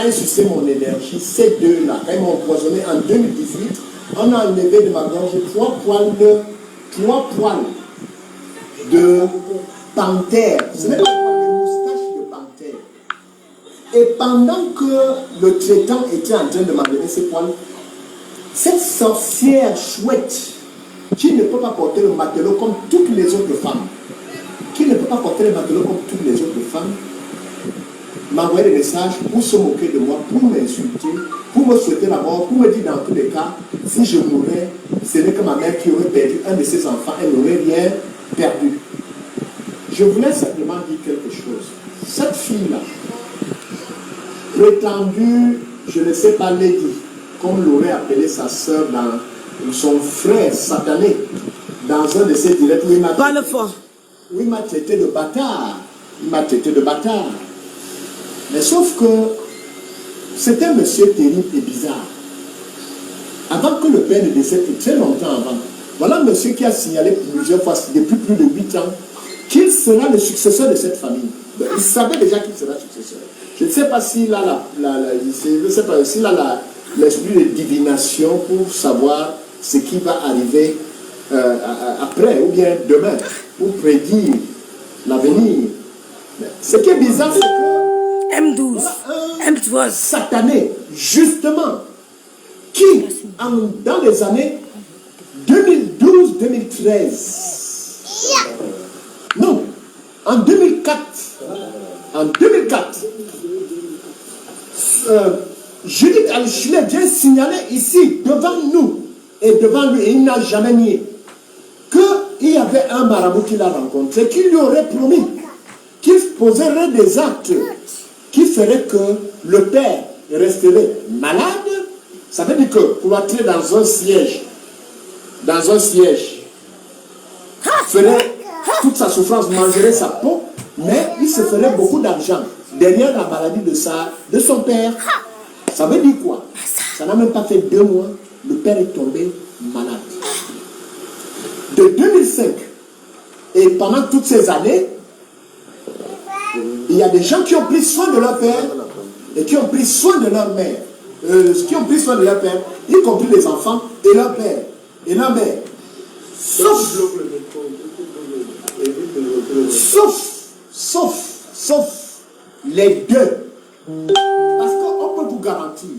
ils suçaient mon énergie, ces deux-là, quand ils m'ont empoisonné en 2018, on a enlevé de ma gorge 3 poils de panthère. Ce n'est pas des moustaches de panthère. Et pendant que le traitant était en train de m'enlever ces poils, cette sorcière chouette, qui ne peut pas porter le matelot comme toutes les autres femmes, m'a envoyé des messages pour se moquer de moi, pour m'insulter, pour me souhaiter la mort, pour me dire dans tous les cas, si je mourais, ce n'est que ma mère qui aurait perdu un de ses enfants, elle n'aurait rien perdu. Je voulais simplement dire quelque chose. Cette fille-là, prétendue, je ne sais pas, Lady, comme l'aurait appelé sa soeur dans son frère satané, dans un de ses directs où il m'a Parle fort. Oui, il m'a traité de bâtard. Mais sauf que c'était un monsieur terrible et bizarre. Avant que le père ne décède, très longtemps avant, voilà un monsieur qui a signalé plusieurs fois, depuis plus de 8 ans, qu'il sera le successeur de cette famille. Il savait déjà qu'il sera successeur. Je ne sais pas s'il a l'esprit de divination pour savoir ce qui va arriver après ou bien demain, pour prédire l'avenir. Ce qui est bizarre, c'est que M12, M12, satané, justement, qui, dans les années 2012-2013, non, en 2004, Judith Al-Chilé vient signaler ici, devant nous, et devant lui, et il n'a jamais nié, qu'il y avait un marabout qu'il a rencontré, qui lui aurait promis qu'il poserait des actes qui feraient que le père resterait malade. Ça veut dire que pour entrer dans un siège, ferait toute sa souffrance, mangerait sa peau, mais il se ferait beaucoup d'argent. derrière la maladie de son père. Ça veut dire quoi? Ça n'a même pas fait 2 mois, le père est tombé malade. De 2005 et pendant toutes ces années, il y a des gens qui ont pris soin de leur père et qui ont pris soin de leur mère. Qui ont pris soin de leur père, y compris les enfants et leur père et leur mère. Sauf les deux. Parce qu'on peut vous garantir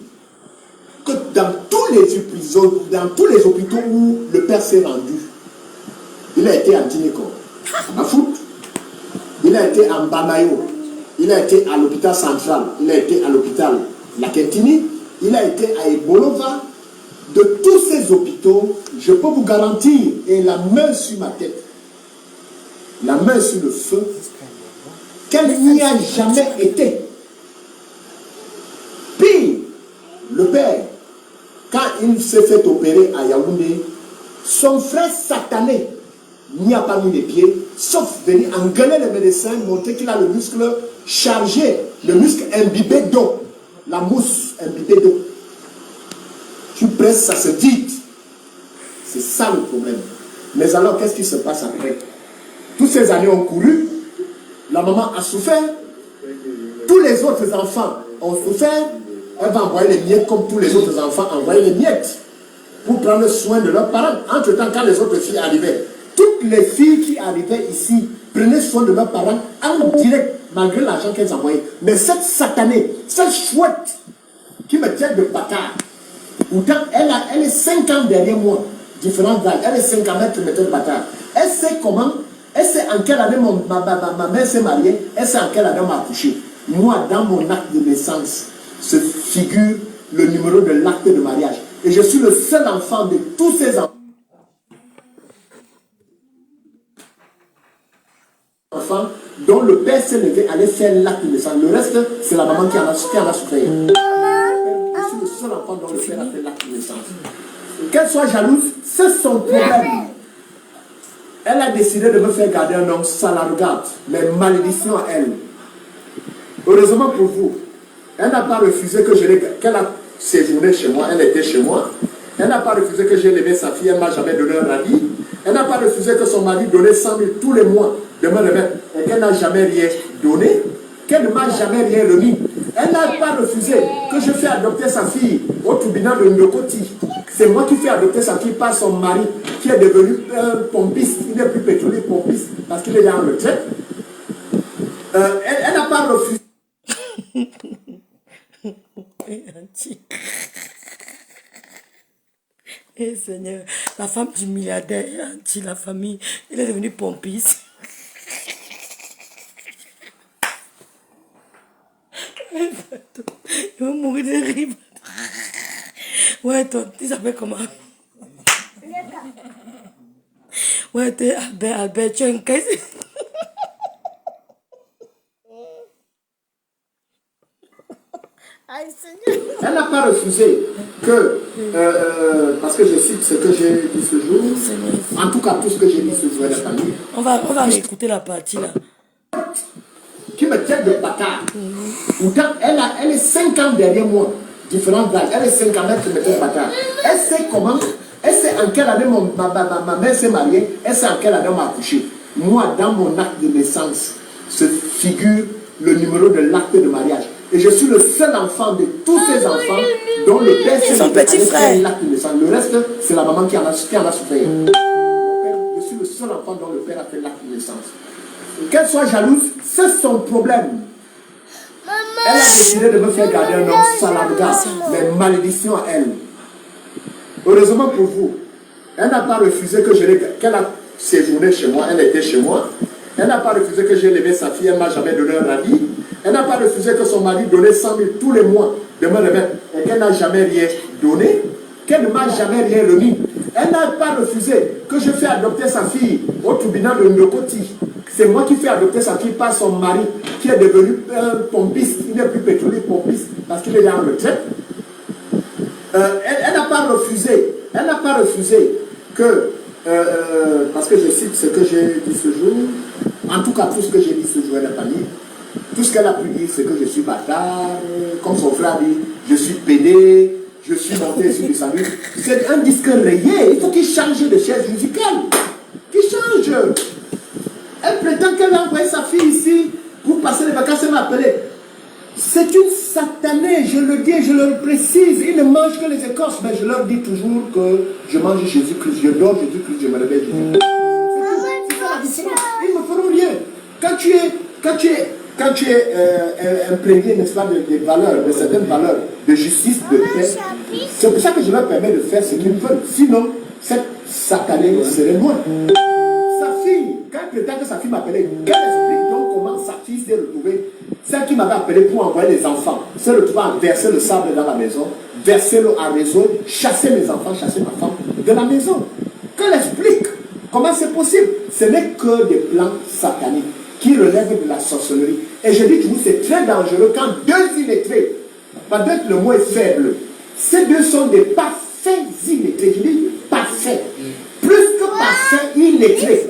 que dans tous les hôpitaux où le père s'est rendu, il a été à Djinéko, à Foot, il a été à Mbanayo, il a été à l'hôpital central, il a été à l'hôpital Lakentini, il a été à Ebolova. De tous ces hôpitaux, je peux vous garantir, et la main sur ma tête, la main sur le feu, qu'elle n'y a jamais été. Pire, le père, quand il s'est fait opérer à Yaoundé, son frère satané n'y a pas mis les pieds, sauf venir engueuler les médecins, montrer qu'il a le muscle chargé, le muscle imbibé d'eau, la mousse imbibée d'eau. Tu presses, ça se vide. C'est ça le problème. Mais alors, qu'est-ce qui se passe après? Toutes ces années ont couru, la maman a souffert, tous les autres enfants ont souffert, elle va envoyer les miettes comme tous les autres enfants envoyaient les miettes pour prendre soin de leurs parents. Entre-temps, quand les autres filles arrivaient, toutes les filles qui arrivaient ici prenaient soin de leurs parents en direct, malgré l'argent qu'elles envoyaient. Mais cette satanée, cette chouette qui me tient de bâtard, pourtant, elle est 5 ans derrière moi, différentes d'âge. Elle est 5 ans, elle me tient de bâtard. Elle sait comment, elle sait en quelle année ma mère s'est mariée, elle sait en quelle année m'a accouché. Moi, dans mon acte de naissance, se figure le numéro de l'acte de mariage. Et je suis le seul enfant de tous ces enfants dont le père s'est levé, allait faire l'acte de naissance. Le reste, c'est la maman qui en a souffert. Je suis le seul enfant dont le père a fait l'acte de naissance. Qu'elle soit jalouse, c'est son problème. Elle a décidé de me faire garder un homme, ça la regarde. Mais malédiction à elle. Heureusement pour vous, elle n'a pas refusé que qu'elle a séjourné chez moi, elle était chez moi. Elle n'a pas refusé que j'ai élevé sa fille, elle ne m'a jamais donné un avis. Elle n'a pas refusé que son mari donnait 100 000 tous les mois de me remettre et qu'elle n'a jamais rien donné, qu'elle ne m'a jamais rien remis. Elle n'a pas refusé que je fais adopter sa fille au tribunal de Ndokoti. C'est moi qui fais adopter sa fille par son mari qui est devenu pompiste. Il n'est plus pétrolier, pompiste parce qu'il est en retraite. Elle n'a pas refusé. Eh Seigneur, la femme du milliardaire, la famille, il est devenu pompiste. Il va mourir de rire. Ouais, toi, tu s'appelles comment? Ouais, t'es Albert, tu es un caisse. Elle n'a pas refusé que, parce que je cite ce que j'ai dit ce jour, en tout cas tout ce que j'ai dit ce jour, la famille. On va réécouter la partie là. Qui me tient de bâtard. Pourtant, elle est 5 ans derrière moi, différentes d'âge. Elle est 5 ans, elle me tient de bâtard. Elle sait comment, elle sait en quelle année ma mère s'est mariée, elle sait en quelle année m'a accouché. Moi, dans mon acte de naissance, se figure le numéro de l'acte de mariage. Et je suis le seul enfant de tous ces enfants dont le père s'est son petit frère. l'acte de naissance. Le reste, c'est la maman qui en a souffert. Je suis le seul enfant dont le père a fait l'acte de naissance. Qu'elle soit jalouse, c'est son problème. Elle a décidé de me faire garder un homme, ça la regarde. Mais malédiction à elle. Heureusement pour vous, elle n'a pas refusé que qu'elle a séjourné chez moi, elle était chez moi. Elle n'a pas refusé que j'ai élevé sa fille, elle ne m'a jamais donné un avis. Elle n'a pas refusé que son mari donnait 100 000 tous les mois de me remettre et qu'elle n'a jamais rien donné, qu'elle ne m'a jamais rien remis. Elle n'a pas refusé que je fais adopter sa fille au tribunal de Ndokoti. C'est moi qui fais adopter sa fille par son mari qui est devenu pompiste. Il n'est plus pétrolier, pompiste parce qu'il est en retraite. Elle n'a pas refusé que, parce que je cite ce que j'ai dit ce jour, en tout cas tout ce que j'ai dit ce jour à la famille, Tout ce qu'elle a pu dire, c'est que je suis bâtard, comme son frère dit, je suis pédé, je suis monté sur le salut. C'est un disque rayé, il faut qu'il change de chaise musicale. Qu'il change. Elle prétend qu'elle a envoyé sa fille ici pour passer les vacances, elle m'a appelé. C'est une satanée, je le dis, je le précise. Ils ne mangent que les écorces, mais je leur dis toujours que je mange Jésus-Christ, je dors Jésus-Christ, je me réveille Jésus-Christ. C'est ça la différence. Ils ne me feront rien. Quand tu es imprégné, n'est-ce pas, des valeurs, de certaines valeurs, de justice, de paix, c'est pour ça que je leur permets de faire ce qu'ils veulent. Sinon, cette satanée serait moi. Sa fille, quand elle prétend que sa fille m'appelait, qu'elle explique donc comment sa fille s'est retrouvée, celle qui m'avait appelé pour envoyer les enfants, s'est retrouvée à verser le sable dans la maison, verser l'eau à réseau, chasser mes enfants, chasser ma femme de la maison. Qu'elle explique comment c'est possible. Ce n'est que des plans sataniques qui relèvent de la sorcellerie. Et je dis toujours, c'est très dangereux quand deux illettrés, peut-être le mot est faible, ces deux sont des parfaits illettrés. Je dis parfaits. Plus que parfaits illettrés.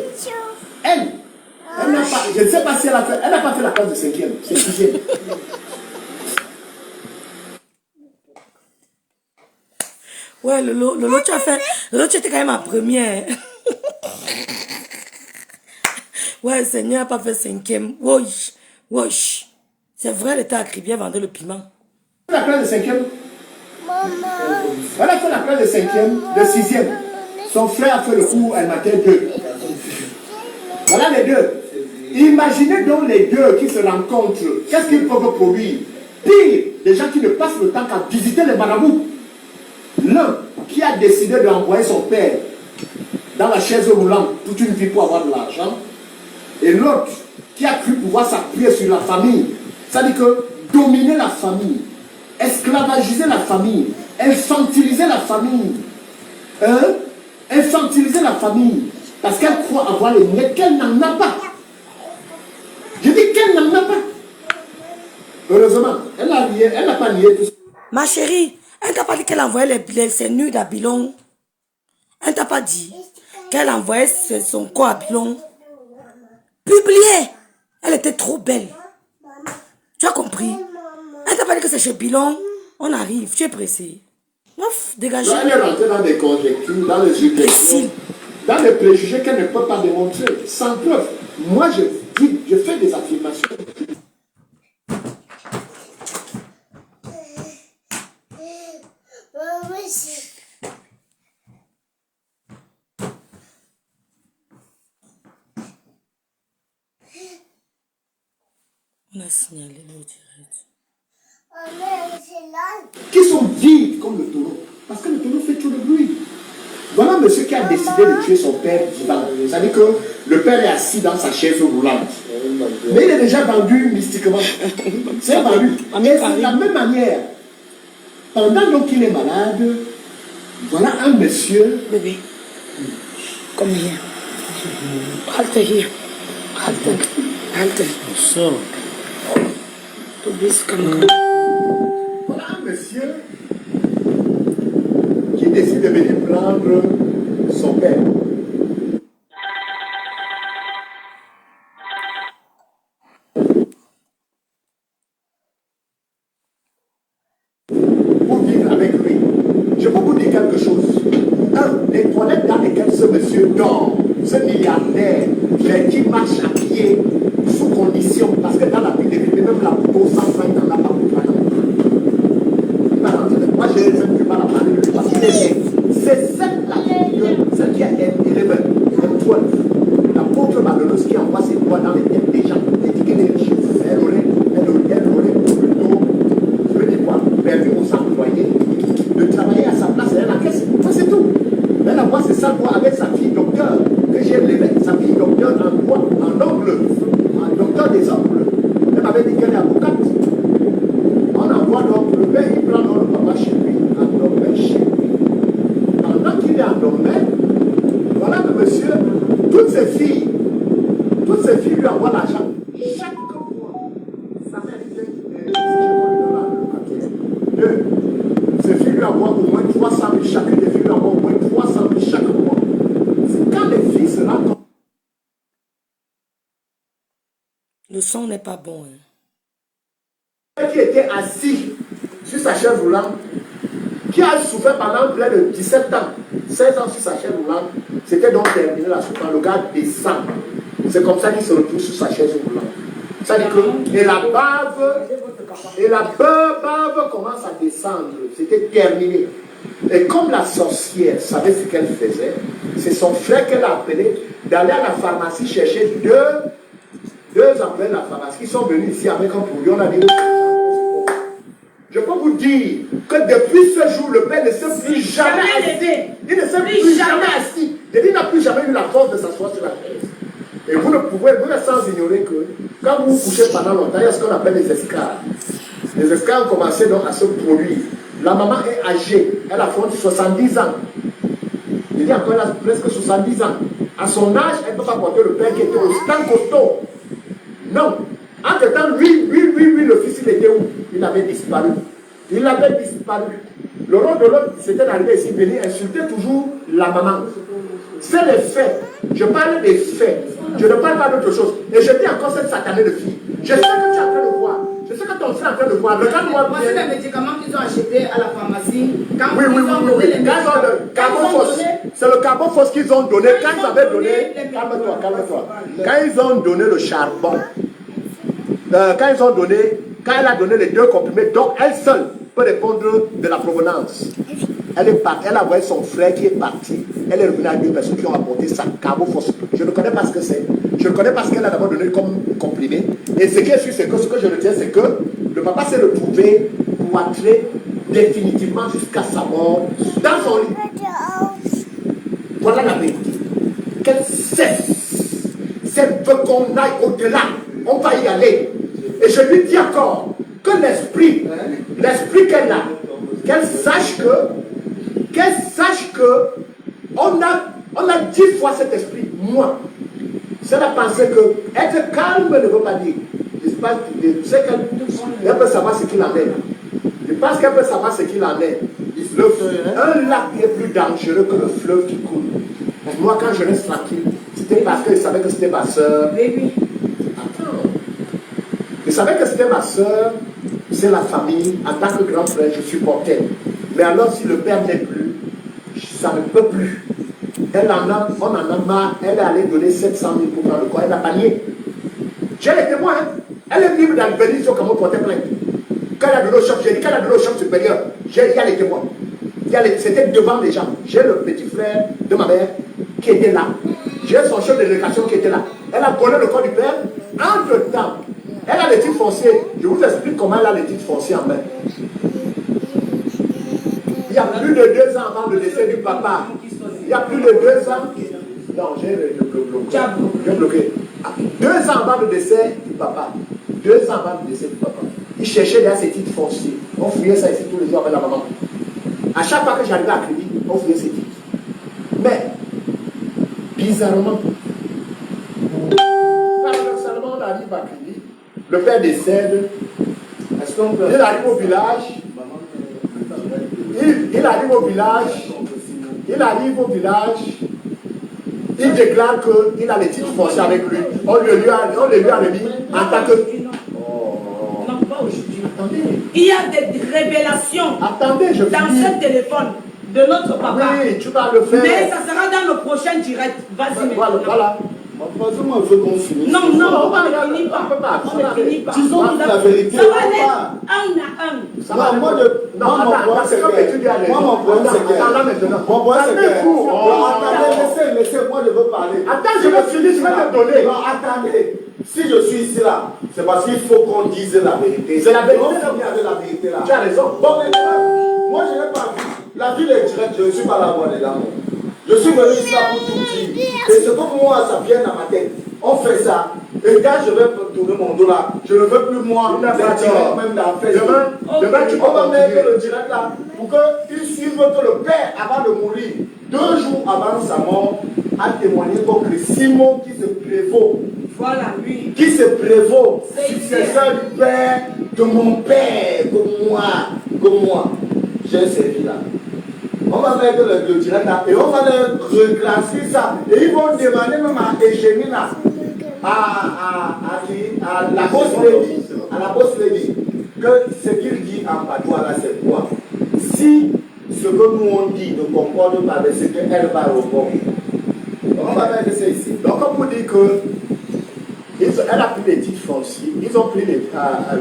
Elle n'a pas, je ne sais pas si elle n'a pas fait la classe de 5e, c'est 6e. Ouais, Lolo, tu as fait. Lolo, tu étais quand même en première. Ouais, Seigneur n'a pas fait 5e. Wesh, wesh. C'est vrai, elle était à Cribière vendre le piment. La classe de 5e. Elle a fait la classe de 5e, de 6e. Son frère a fait le cours, elle m'a 2. Voilà les deux. Imaginez donc les deux qui se rencontrent. Qu'est-ce qu'ils peuvent produire? Pire, des gens qui ne passent le temps qu'à visiter les marabouts. L'un qui a décidé d'envoyer son père dans la chaise roulante toute une vie pour avoir de l'argent. Et l'autre qui a cru pouvoir s'appuyer sur la famille. C'est-à-dire que dominer la famille, esclavagiser la famille, infantiliser la famille. Infantiliser la famille. Parce qu'elle croit avoir les miettes qu'elle n'en a pas. Je dis qu'elle n'en a pas. Heureusement, elle n'a pas nié tout ça. Ma chérie, elle t'a pas dit qu'elle envoyait ses nudes à Bilon. Elle t'a pas dit qu'elle envoyait son corps à Bilon. Publié. Elle était trop belle. Tu as compris? Elle t'a pas dit que c'est chez Bilon. On arrive, tu es pressé. Ouf, dégagez. Elle est rentrée dans des conjectures, dans des suggestions, dans des préjugés qu'elle ne peut pas démontrer, sans preuve. Moi, je fais des affirmations. On a signalé le direct. Qui sont vides comme le taureau. Parce que le taureau fait tout le bruit. Voilà monsieur qui a décidé de tuer son père vivant. C'est-à-dire que le père est assis dans sa chaise roulante. Mais il est déjà vendu mystiquement. C'est vendu. Et c'est de la même manière. Pendant donc qu'il est malade, voilà un monsieur. Bébé, come here. Halte here. Halte. So. Voilà un monsieur qui décide de venir prendre son père. Pour vivre avec lui. Je peux vous dire quelque chose. Les toilettes dans lesquelles ce monsieur dort, ce milliardaire, qui marche à pied, sous condition, parce que dans la vie de vie, même la peau sans soin, il n'en a pas pour parler. Moi, je ne sais pas la parler de lui parce qu'il est bien. C'est celle qui a élevé un toit. L'apôtre malheureuse qui envoie ses doigts dans les têtes des gens et dit qu'elle est riche. Elle aurait plutôt, je veux dire quoi, permis aux employés de travailler à sa place et elle encaisse. Ça, c'est tout. Elle envoie ses sales doigts avec sa fille docteur que j'ai élevée, sa fille docteur en droit, en angle. Docteur des ongles. Elle m'avait dit qu'elle est avocate. On envoie donc le père, il prend le papa chez lui, en domaine chez lui. Pendant qu'il est en domaine, voilà le monsieur, toutes ses filles lui envoient l'argent. Chaque mois, sa mère dit, ses filles lui envoient au moins 300 000, chacune des filles lui envoie au moins 300 000 chaque mois. C'est quand les filles se rendent compte. Le son n'est pas bon. Hein. qui était assis sur sa chaise roulante, qui a souffert pendant près de 17 ans, 16 ans sur sa chaise roulante, c'était donc terminé la souffrance. Le gars descend. C'est comme ça qu'il se retrouve sur sa chaise roulante. Ça dit que, et la bave commence à descendre. C'était terminé. Et comme la sorcière savait ce qu'elle faisait, c'est son frère qu'elle a appelé d'aller à la pharmacie chercher deux employés de la pharmacie qui sont venus ici avec un produit. On a dit, je peux vous dire que depuis ce jour, le père ne s'est plus jamais assis. Il ne s'est plus jamais assis. Il n'a plus jamais eu la force de s'asseoir sur la chaise. Et vous ne pouvez, sans ignorer que quand vous couchez pendant longtemps, il y a ce qu'on appelle les escarres. Les escarres ont commencé donc à se produire. La maman est âgée, elle affronte 70 ans. Il y a encore presque 70 ans. À son âge, elle ne peut pas porter le père qui était aussi tant costaud. Non. Entre-temps, lui, le fils, il était où? Il avait disparu. Il avait disparu. Le rôle de l'autre, c'était d'arriver ici, venir insulter toujours la maman. C'est les faits. Je parle des faits. Je ne parle pas d'autre chose. Et je dis encore cette satanée de fille. Je sais que tu es en train de voir. Je sais que ton frère est en train de voir. Regarde-moi bien. C'est les médicaments qu'ils ont achetés à la pharmacie. Quand Oui. ils ont Carbofos. C'est le carbofos qu'ils ont donné. Quand ils avaient donné. Calme-toi. Quand ils ont donné le charbon. Quand elle a donné les deux comprimés, donc elle seule peut répondre de la provenance. Elle est partie, elle a envoyé son frère qui est parti. Elle est revenue à deux personnes qui ont apporté ça, carbofos. Je ne connais pas ce que c'est. Je ne connais pas ce qu'elle a d'abord donné comme comprimé. Et ce qui est sûr, c'est que ce que je retiens, c'est que le papa s'est retrouvé cloîtré définitivement jusqu'à sa mort dans son lit. Voilà la vérité. Qu'elle cesse. C'est qu'on aille au-delà. On va y aller. Et je lui dis encore que l'esprit qu'elle a, qu'elle sache que on a 10 fois cet esprit. Moi, c'est la pensée que être calme ne veut pas dire. Je sais qu'elle peut savoir ce qu'il en est. Je pense qu'elle peut savoir ce qu'il en est. Un lac est plus dangereux que le fleuve qui coule. Moi, quand je reste tranquille, c'était parce que je savais que c'était ma soeur. Je savais que c'était ma soeur, c'est la famille. En tant que grand frère, je supportais. Mais alors, si le père n'est plus, ça ne peut plus. On en a marre. Elle est allée donner 700 000 pour prendre le corps. Elle n'a pas nié. J'ai les témoins. Hein. Elle est libre dans le bénédiction comme on portait plainte. Quand elle a donné au chef, j'ai dit qu'elle a donné au chef supérieur. Il y a les témoins. C'était devant les gens. J'ai le petit frère de ma mère qui était là. J'ai son chef de délégation qui était là. Elle a donné le corps du père. Entre-temps, elle a les titres fonciers. Je vous explique comment elle a les titres fonciers en main. Il y a plus de 2 ans avant le décès du papa. Il y a plus de 2 ans. Non, j'ai bloqué. 2 ans avant le décès du papa. 2 ans avant le décès du papa. Il cherchait derrière ses titres fonciers. On fouillait ça ici tous les jours avec la maman. À chaque fois que j'arrivais à crédit, on fouillait ses titres. Mais, bizarrement, paradoxalement, on arrive à crédit. Le père décède. Il arrive au village. Il arrive au village. Il déclare qu'il a les titres fonciers avec lui. On les lui a remis en tant que... Non, pas aujourd'hui. Attendez. Il y a des révélations dans ce téléphone de notre papa. Oui, tu vas le faire. Mais ça sera dans le prochain direct. Vas-y, voilà. Moi, je veux qu'on finisse. Non, on ne finit pas. On ne finit pas. Disons la vérité. Ça va être un à un. Moi, mon point, c'est que... Attendez, laissez-moi, je veux parler. Attends, je vais finir, je vais te donner. Non, attendez. Si je suis ici là, c'est parce qu'il faut qu'on dise la vérité. C'est la vérité. On vient de la vérité là. Tu as raison. Bon, maintenant, moi, je n'ai pas vu. La ville est directe, je ne suis pas la voix des dames. Je suis venu ici là pour tout dire. Et c'est comme moi, ça vient dans ma tête. On fait ça. Et quand je vais tourner mon dos là, je ne veux plus moi, les directs même dans Facebook. Demain, tu on va mettre le direct là pour qu'ils suivent que le père, avant de mourir, 2 jours avant sa mort, a témoigné contre Simon qui se prévaut. Voilà, lui. Qui se prévaut, successeur du père, de mon père, comme moi. J'ai servi là. On va mettre le direct là et on va leur reclasser ça. Et ils vont demander même à Eugénie là, à la boss lady, que ce qu'il dit en patois là, c'est quoi? Si ce que nous on dit ne concorde pas avec ce qu'elle va répondre, on va mettre ça ici. Donc, on peut dire que elle a pris les titres fonciers, ils ont pris les.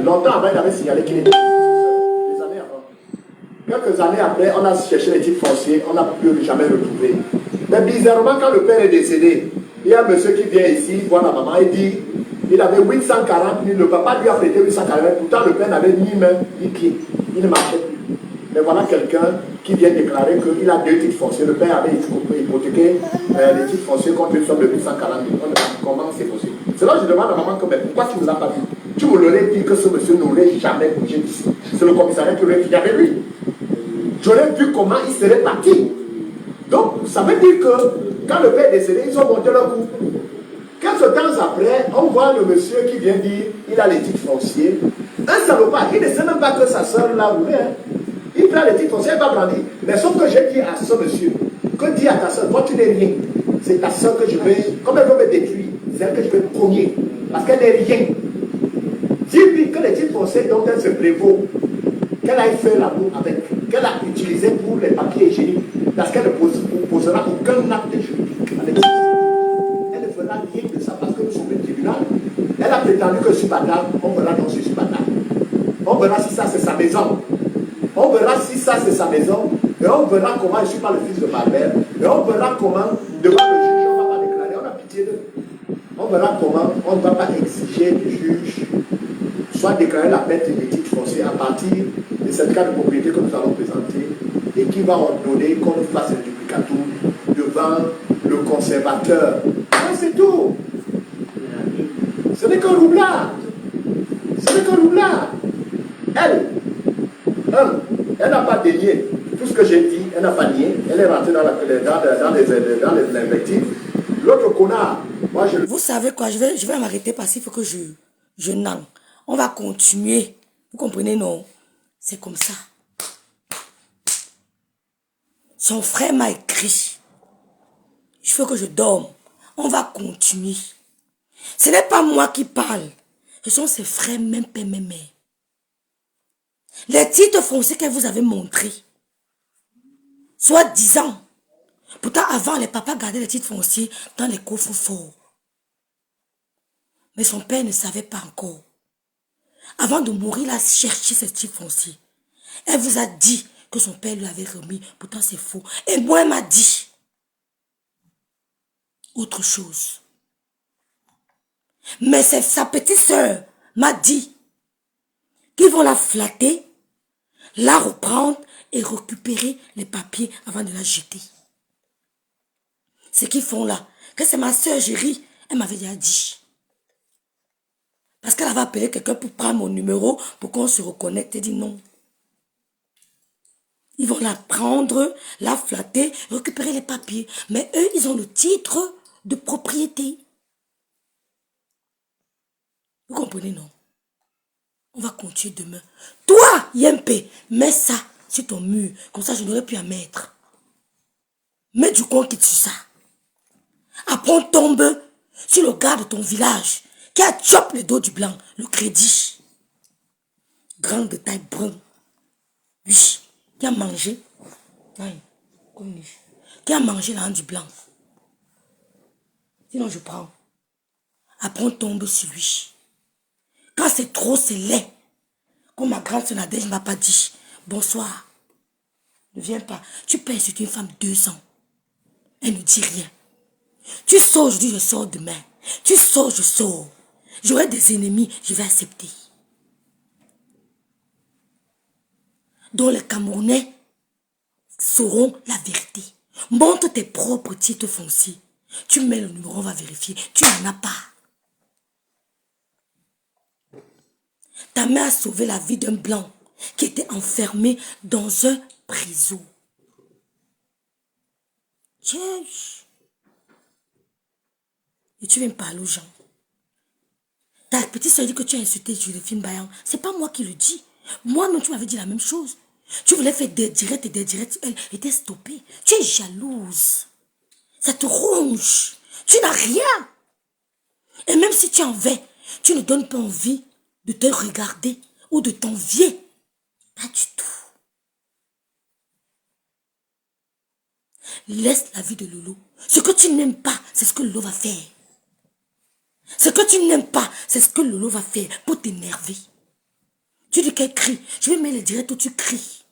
Longtemps avant, il avait signalé qu'il était. Des années avant. Quelques années après, on a cherché les titres fonciers, on n'a pu jamais retrouver. Mais bizarrement, quand le père est décédé, il y a un monsieur qui vient ici, voir la maman, et dit il avait 840 000, le papa lui a prêté 840 000, pourtant le père n'avait ni main ni pied, il ne marchait plus. Mais voilà quelqu'un qui vient déclarer qu'il a 2 titres fonciers, le père avait hypothéqué les titres fonciers contre une somme de 840 000. Comment c'est possible? C'est là que je demande à maman mais pourquoi tu ne l'as pas dit? Tu me l'aurais dit que ce monsieur n'aurait jamais bougé d'ici. C'est le commissariat qui aurait fini avec lui. J'aurais vu comment il serait parti. Donc, ça veut dire que quand le père est décédé, ils ont monté leur coup. Quelques temps après, on voit le monsieur qui vient dire il a les titres fonciers. Un salopard, il ne sait même pas que sa soeur l'a roulé. Hein. Il prend les titres fonciers, il va brandir. Mais sauf que j'ai dit à ce monsieur, que dis à ta soeur, toi tu n'es rien. C'est ta soeur que je vais, comme elle veut me détruire, c'est elle que je vais premier. Parce qu'elle n'est rien. Dis-lui que les titres fonciers dont elle se prévaut, qu'elle a fait l'amour avec, qu'elle a utilisé pour les papiers hygiéniques, parce qu'elle ne posera aucun acte juridique avec ça. Elle ne fera rien de ça parce que nous sommes au tribunal. Elle a prétendu que je suis bâtard, on verra donc si je suis bâtard. On verra si ça c'est sa maison. On verra si ça c'est sa maison. Et on verra comment je ne suis pas le fils de ma mère. Et on verra comment, devant le juge, on ne va pas déclarer, on a pitié d'eux. On verra comment on ne va pas exiger du juge soit déclarer la perte des titres fonciers à partir des certificats de propriété que nous allons présenter et qui va ordonner qu'on fasse le duplicatum devant le conservateur. C'est tout. Ce n'est qu'un roublard. Ce n'est qu'un roublard. Elle n'a pas dénié tout ce que j'ai dit, elle n'a pas nié, elle est rentrée dans les invectives. L'autre connard, moi je... Vous savez quoi, je vais m'arrêter parce qu'il faut que je n'en. On va continuer. Vous comprenez, non? C'est comme ça. Son frère m'a écrit. Il faut que je dorme. On va continuer. Ce n'est pas moi qui parle. Ce sont ses frères, même père, même mère. Les titres fonciers que vous avez montrés, soit 10 ans. Pourtant, avant, les papas gardaient les titres fonciers dans les coffres forts. Mais son père ne savait pas encore. Avant de mourir, il a cherché ces titres fonciers. Elle vous a dit que son père lui avait remis. Pourtant, c'est faux. Et moi, elle m'a dit autre chose. Mais c'est sa petite sœur m'a dit qu'ils vont la flatter, la reprendre et récupérer les papiers avant de la jeter. Ce qu'ils font là, que c'est ma sœur Géry, elle m'avait déjà dit. Parce qu'elle avait appelé quelqu'un pour prendre mon numéro pour qu'on se reconnecte. Elle dit non. Ils vont la prendre, la flatter, récupérer les papiers. Mais eux, ils ont le titre de propriété. Vous comprenez, non? On va continuer demain. Toi, Yempe, mets ça sur ton mur. Comme ça, je n'aurais plus à mettre. Mets du con qui tue ça. Après, on tombe sur le gars de ton village qui a chopé le dos du blanc, le crédit. Grand de taille brun. Oui, qui a mangé. Qui a mangé la hand du blanc. Sinon, je prends. Après, on tombe sur lui. Quand c'est trop, c'est laid. Comme ma grande sœur Nadège ne m'a pas dit. Bonsoir. Ne viens pas. Tu peux insulter une femme 2 ans. Elle ne dit rien. Tu sors aujourd'hui, je sors demain. Tu sors, je sors. J'aurai des ennemis, je vais accepter. Donc les Camerounais sauront la vérité. Montre tes propres titres fonciers. Tu mets le numéro, on va vérifier. Tu n'en as pas. Ta mère a sauvé la vie d'un blanc qui était enfermé dans un prison. Tiens. Et tu viens me parler aux gens. Ta petite soeur dit que tu as insulté Joséphine Bayan. C'est pas moi qui le dis. Moi-même, tu m'avais dit la même chose. Tu voulais faire des directs et des directs. Elle était stoppée. Tu es jalouse. Ça te ronge. Tu n'as rien. Et même si tu en veux, tu ne donnes pas envie de te regarder ou de t'envier. Pas du tout. Laisse la vie de Lolo. Ce que tu n'aimes pas, c'est ce que Lolo va faire. Ce que tu n'aimes pas, c'est ce que Lolo va faire pour t'énerver. Tu dis qu'elle crie. Je vais mettre les directs où tu cries.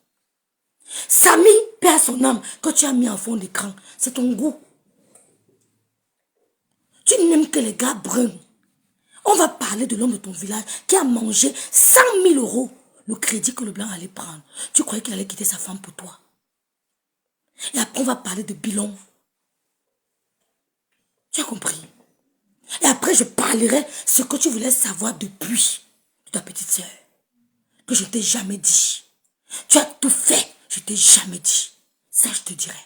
Samy, paix à son âme, que tu as mis en fond d'écran, c'est ton goût. Tu n'aimes que les gars bruns. On va parler de l'homme de ton village qui a mangé 100 000 euros, le crédit que le blanc allait prendre. Tu croyais qu'il allait quitter sa femme pour toi. Et après, on va parler de bilan. Tu as compris? Et après, je parlerai ce que tu voulais savoir depuis de ta petite sœur. Que je ne t'ai jamais dit. Tu as tout fait. Je ne t'ai jamais dit. Ça, je te dirai.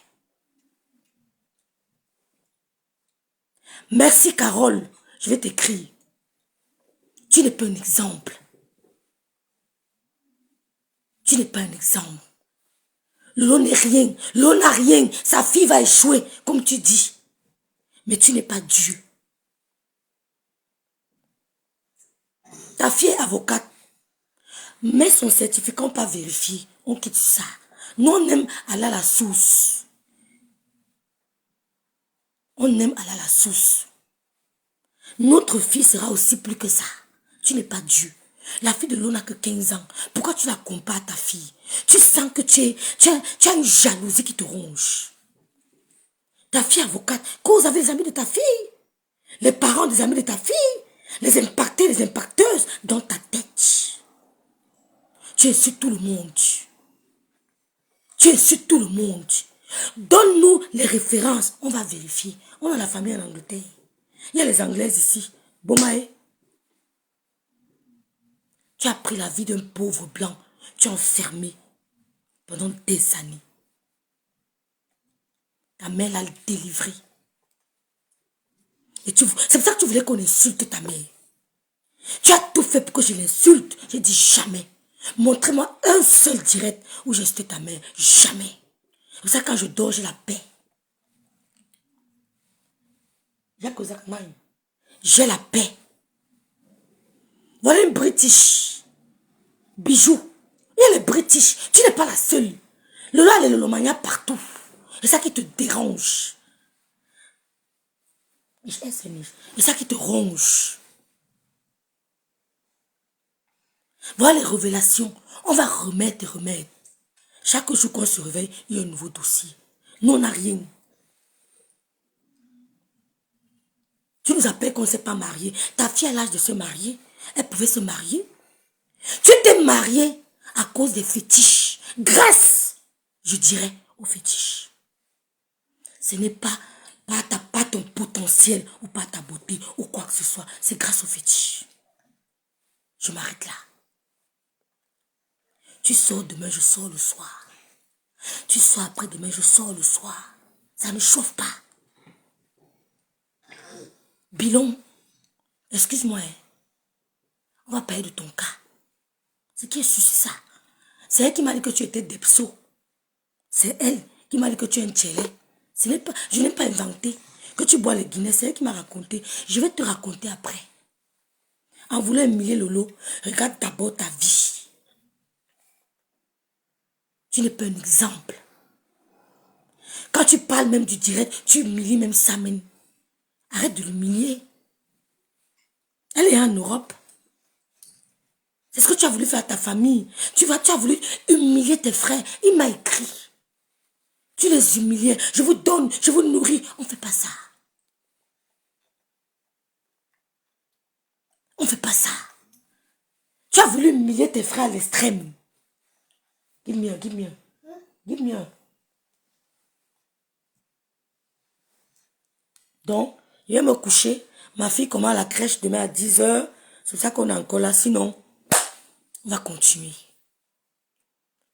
Merci, Carole. Je vais t'écrire. Tu n'es pas un exemple. Tu n'es pas un exemple. Lolo n'est rien. Lolo n'a rien. Sa fille va échouer, comme tu dis. Mais tu n'es pas Dieu. Ta fille est avocate. Mais son certificat pas vérifié. On quitte ça. Nous, on aime aller à la source. On aime aller à la source. Notre fille sera aussi plus que ça. Tu n'es pas Dieu. La fille de l'eau n'a que 15 ans. Pourquoi tu la compares à ta fille? Tu sens que tu as une jalousie qui te ronge. Ta fille avocate, cause avec les amis de ta fille. Les parents des amis de ta fille. Les impactés, les impacteuses dans ta tête. Tu insultes tout le monde. Tu insultes tout le monde. Donne-nous les références. On va vérifier. On a la famille en Angleterre. Il y a les Anglaises ici. Bomae. Tu as pris la vie d'un pauvre blanc. Tu as enfermé pendant des années. Ta mère l'a délivré. Et c'est pour ça que tu voulais qu'on insulte ta mère. Tu as tout fait pour que je l'insulte. J'ai dit jamais. Montrez-moi un seul direct où j'ai insulté ta mère. Jamais. C'est pour ça que quand je dors, j'ai la paix. J'ai la paix. Voilà une British. Bijou. Il y a les British. Tu n'es pas la seule. Le loi et le lomania partout. C'est ça qui te dérange. C'est ça qui te ronge. Voilà les révélations. On va remettre et remettre. Chaque jour qu'on se réveille, il y a un nouveau dossier. Nous, on n'a rien. Tu nous appelles qu'on ne s'est pas marié. Ta fille a l'âge de se marier. Elle pouvait se marier. Tu t'es marié à cause des fétiches. Grâce, je dirais, aux fétiches. Ce n'est pas ton potentiel ou pas ta beauté ou quoi que ce soit. C'est grâce aux fétiches. Je m'arrête là. Tu sors demain, je sors le soir. Tu sors après-demain, je sors le soir. Ça ne chauffe pas. Bilon, excuse-moi. On va parler de ton cas. Ce qui est sûr, c'est ça. C'est elle qui m'a dit que tu étais Depso. C'est elle qui m'a dit que tu es un tchélé. Je n'ai pas inventé. Que tu bois les Guinées, c'est elle qui m'a raconté. Je vais te raconter après. En voulant humilier Lolo, regarde d'abord ta vie. Tu n'es pas un exemple. Quand tu parles même du direct, tu humilies même Samen. Arrête de l'humilier. Elle est en Europe. C'est ce que tu as voulu faire à ta famille. Tu as voulu humilier tes frères. Il m'a écrit. Tu les humiliais. Je vous donne, je vous nourris. On ne fait pas ça. On ne fait pas ça. Tu as voulu humilier tes frères à l'extrême. Give me un, give me un. Give me un. Donc, je vais me coucher. Ma fille commence à la crèche demain à 10 h. C'est pour ça qu'on est encore là. Sinon, on va continuer.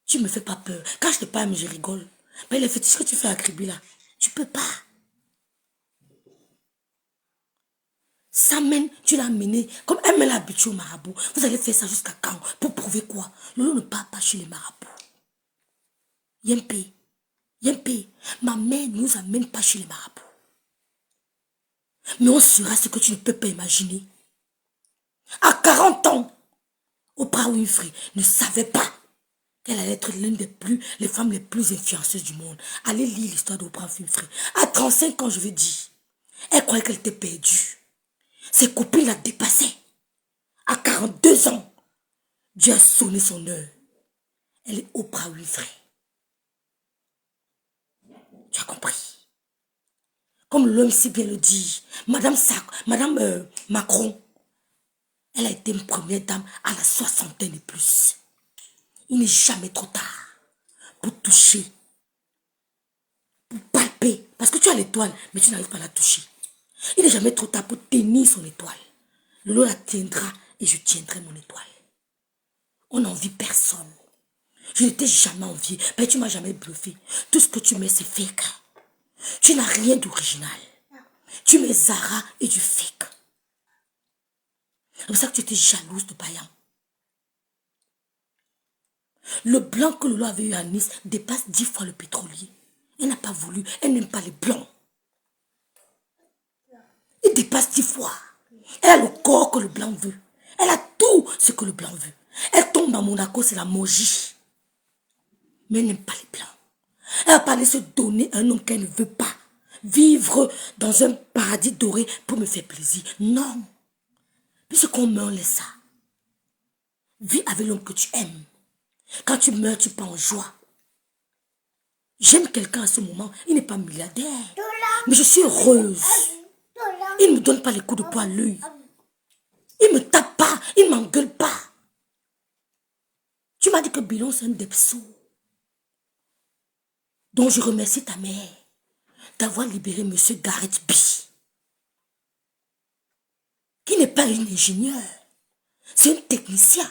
Tu ne me fais pas peur. Quand je te parle, je rigole. Mais les fétiches que tu fais à Kribi là, tu peux pas. Samen, tu l'as mené. Comme elle me l'a habitué au marabout. Vous allez faire ça jusqu'à quand? Pour prouver quoi? Lolo ne part pas chez les marabouts. Yempe. Yempe. Ma mère ne nous amène pas chez les marabouts. Mais on sera ce que tu ne peux pas imaginer. À 40 ans, Oprah Winfrey ne savait pas qu'elle allait être l'une les femmes les plus influenceuses du monde. Allez lire l'histoire d'Oprah Winfrey. À 35 ans, je veux dire, elle croyait qu'elle était perdue. Ses copines la dépassaient. À 42 ans, Dieu a sonné son heure. Elle est Oprah Winfrey. Tu as compris? Comme l'homme si bien le dit, Madame Macron, elle a été une première dame à la soixantaine et plus. Il n'est jamais trop tard pour toucher, pour palper. Parce que tu as l'étoile, mais tu n'arrives pas à la toucher. Il n'est jamais trop tard pour tenir son étoile. Lolo la tiendra et je tiendrai mon étoile. On n'envie personne. Je ne t'ai jamais envié, mais tu ne m'as jamais bluffé. Tout ce que tu mets, c'est fake. Tu n'as rien d'original. Tu mets Zara et du fake. C'est pour ça que tu étais jalouse de Bayan. Le blanc que Lolo avait eu à Nice dépasse 10 fois le pétrolier. Elle n'a pas voulu, elle n'aime pas les blancs. Il dépasse 10 fois. Elle a le corps que le blanc veut. Elle a tout ce que le blanc veut. Elle tombe à Monaco, c'est la magie. Mais elle n'aime pas les blancs. Elle va pas aller se donner à un homme qu'elle ne veut pas. Vivre dans un paradis doré pour me faire plaisir. Non. Puisqu'on meurt, laisse ça. Vis avec l'homme que tu aimes. Quand tu meurs, tu pars en joie. J'aime quelqu'un à ce moment. Il n'est pas milliardaire. Mais je suis heureuse. Il ne me donne pas les coups de poing à l'œil. Il ne me tape pas. Il ne m'engueule pas. Tu m'as dit que Bilon, c'est un depso. Donc je remercie ta mère d'avoir libéré M. Gareth B. Qui n'est pas un ingénieur. C'est un technicien.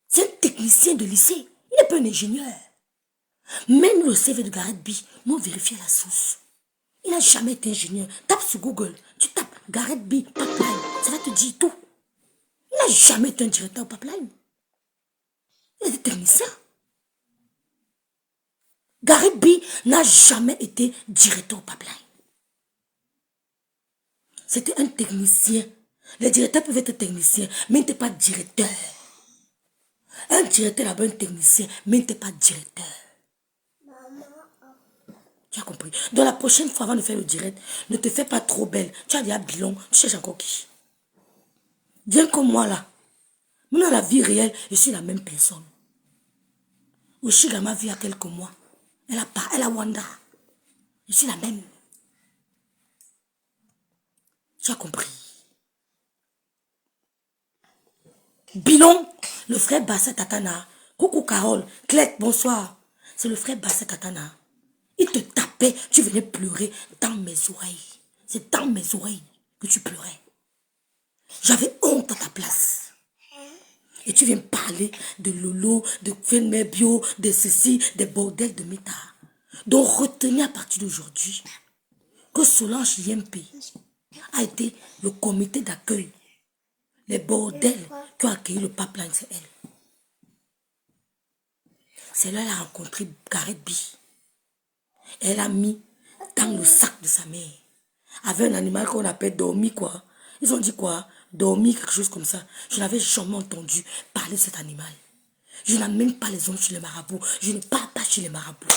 C'est un technicien de lycée. Il n'est pas un ingénieur. Même le CV de Gareth B, nous vérifions la source. Il n'a jamais été ingénieur. Tape sur Google. Tu tapes Gareth B, pipeline. Ça va te dire tout. Il n'a jamais été un directeur au pipeline. Il était technicien. Gareth B n'a jamais été directeur au pipeline. C'était un technicien. Les directeurs peuvent être techniciens, mais il n'était pas directeur. Un directeur là-bas, un technicien, mais il n'était pas directeur. Tu as compris? Donc la prochaine fois, avant de faire le direct, ne te fais pas trop belle. Tu as déjà Bilon, tu cherches encore qui? Viens comme moi là. Même dans la vie réelle, je suis la même personne. Oshiga m'a vu il y a quelques mois. Elle a Wanda. Je suis la même. Tu as compris? Bilon, le frère Bassé Tatana. Coucou Carole, Clette, bonsoir. C'est le frère Bassé Tatana. Il te tapait, tu venais pleurer dans mes oreilles. C'est dans mes oreilles que tu pleurais. J'avais honte à ta place. Et tu viens parler de Lolo, de Fenmer Bio, de ceci, des bordels de Meta. Donc retenez à partir d'aujourd'hui que Solange IMP a été le comité d'accueil. Les bordels qui ont accueilli le pipeline, c'est elle. C'est là qu'elle a rencontré Gareth B. Elle a mis dans le sac de sa mère. Avec un animal qu'on appelle Dormi, quoi. Ils ont dit quoi? Dormi, quelque chose comme ça. Je n'avais jamais entendu parler de cet animal. Je n'amène pas les hommes chez les marabouts. Je ne parle pas chez les marabouts.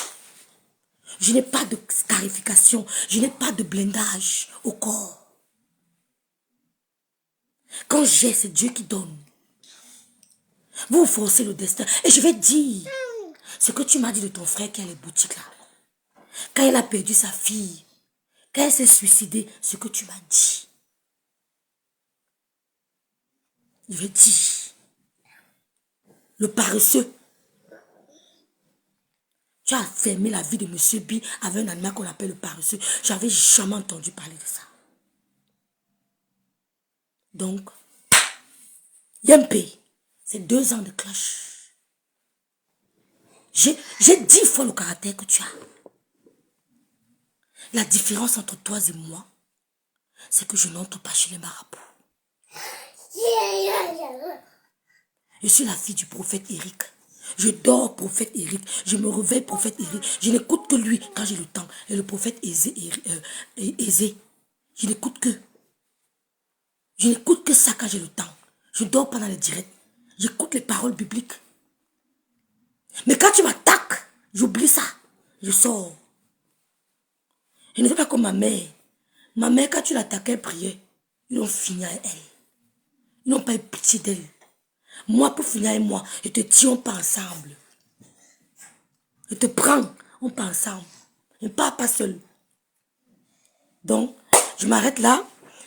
Je n'ai pas de scarification. Je n'ai pas de blindage au corps. Quand j'ai, c'est Dieu qui donne. Vous forcez le destin. Et je vais dire ce que tu m'as dit de ton frère qui a les boutiques là. Quand il a perdu sa fille, quand elle s'est suicidée, ce que tu m'as dit. Je vais dire, le paresseux. Tu as fermé la vie de M. B avec un animal qu'on appelle le paresseux. J'avais jamais entendu parler de ça. Donc, Yempe, c'est 2 ans de cloche. J'ai 10 fois le caractère que tu as. La différence entre toi et moi, c'est que je n'entre pas chez les marabouts. Je suis la fille du prophète Eric. Je dors prophète Eric. Je me réveille prophète Eric. Je n'écoute que lui quand j'ai le temps. Et le prophète Aizé. Je n'écoute que. Je n'écoute que ça quand j'ai le temps. Je ne dors pas dans les directs. J'écoute les paroles bibliques. Mais quand tu m'attaques, j'oublie ça. Je sors. Je ne fais pas comme ma mère. Ma mère, quand tu l'attaquais, elle priait. Ils ont fini avec elle. Ils n'ont pas eu pitié d'elle. Moi, pour finir avec moi, je te tire, on part ensemble. Je te prends, on part ensemble. Je ne pars pas seul. Donc, je m'arrête là.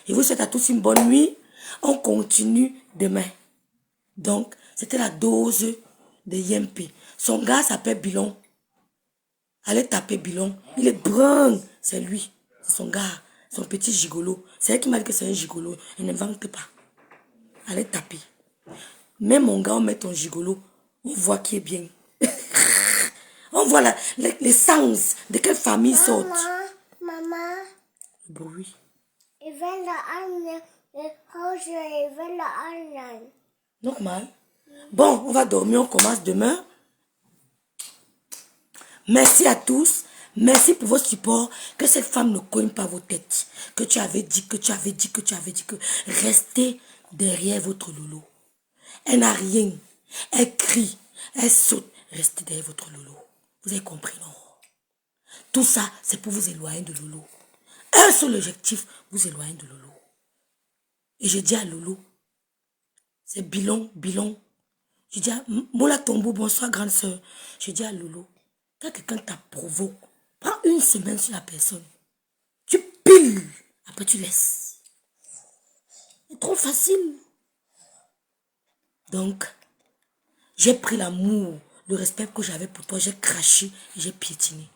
Je vous souhaite à tous une bonne nuit. On continue demain. Donc, c'était la dose de Yempe. Son gars s'appelle Bilon. Allez taper Bilon. Il est brun. C'est lui. C'est son gars. Son petit gigolo. C'est elle qui m'a dit que c'est un gigolo. Il n'invente pas. Allez taper. Même mon gars, on met ton gigolo. On voit qui est bien. On voit les sens de quelle famille ils sortent. Maman. Le bruit. Ich will da Hause, ich will da online. Normal. Bon, on va dormir, on commence demain. Merci à tous. Merci pour vos supports. Que cette femme ne cogne pas vos têtes. Que tu avais dit, que restez derrière votre Lolo. Elle n'a rien. Elle crie. Elle saute. Restez derrière votre Lolo. Vous avez compris, non? Tout ça, c'est pour vous éloigner de Lolo. Un seul objectif, vous éloigner de Lolo. Et je dis à Lolo, c'est Bilon. Je dis à Mola Tombo, bonsoir grande soeur. Je dis à Lolo, quand quelqu'un t'a provoqué, prends une semaine sur la personne. Tu piles, après tu laisses. C'est trop facile. Donc, j'ai pris l'amour, le respect que j'avais pour toi, j'ai craché et j'ai piétiné.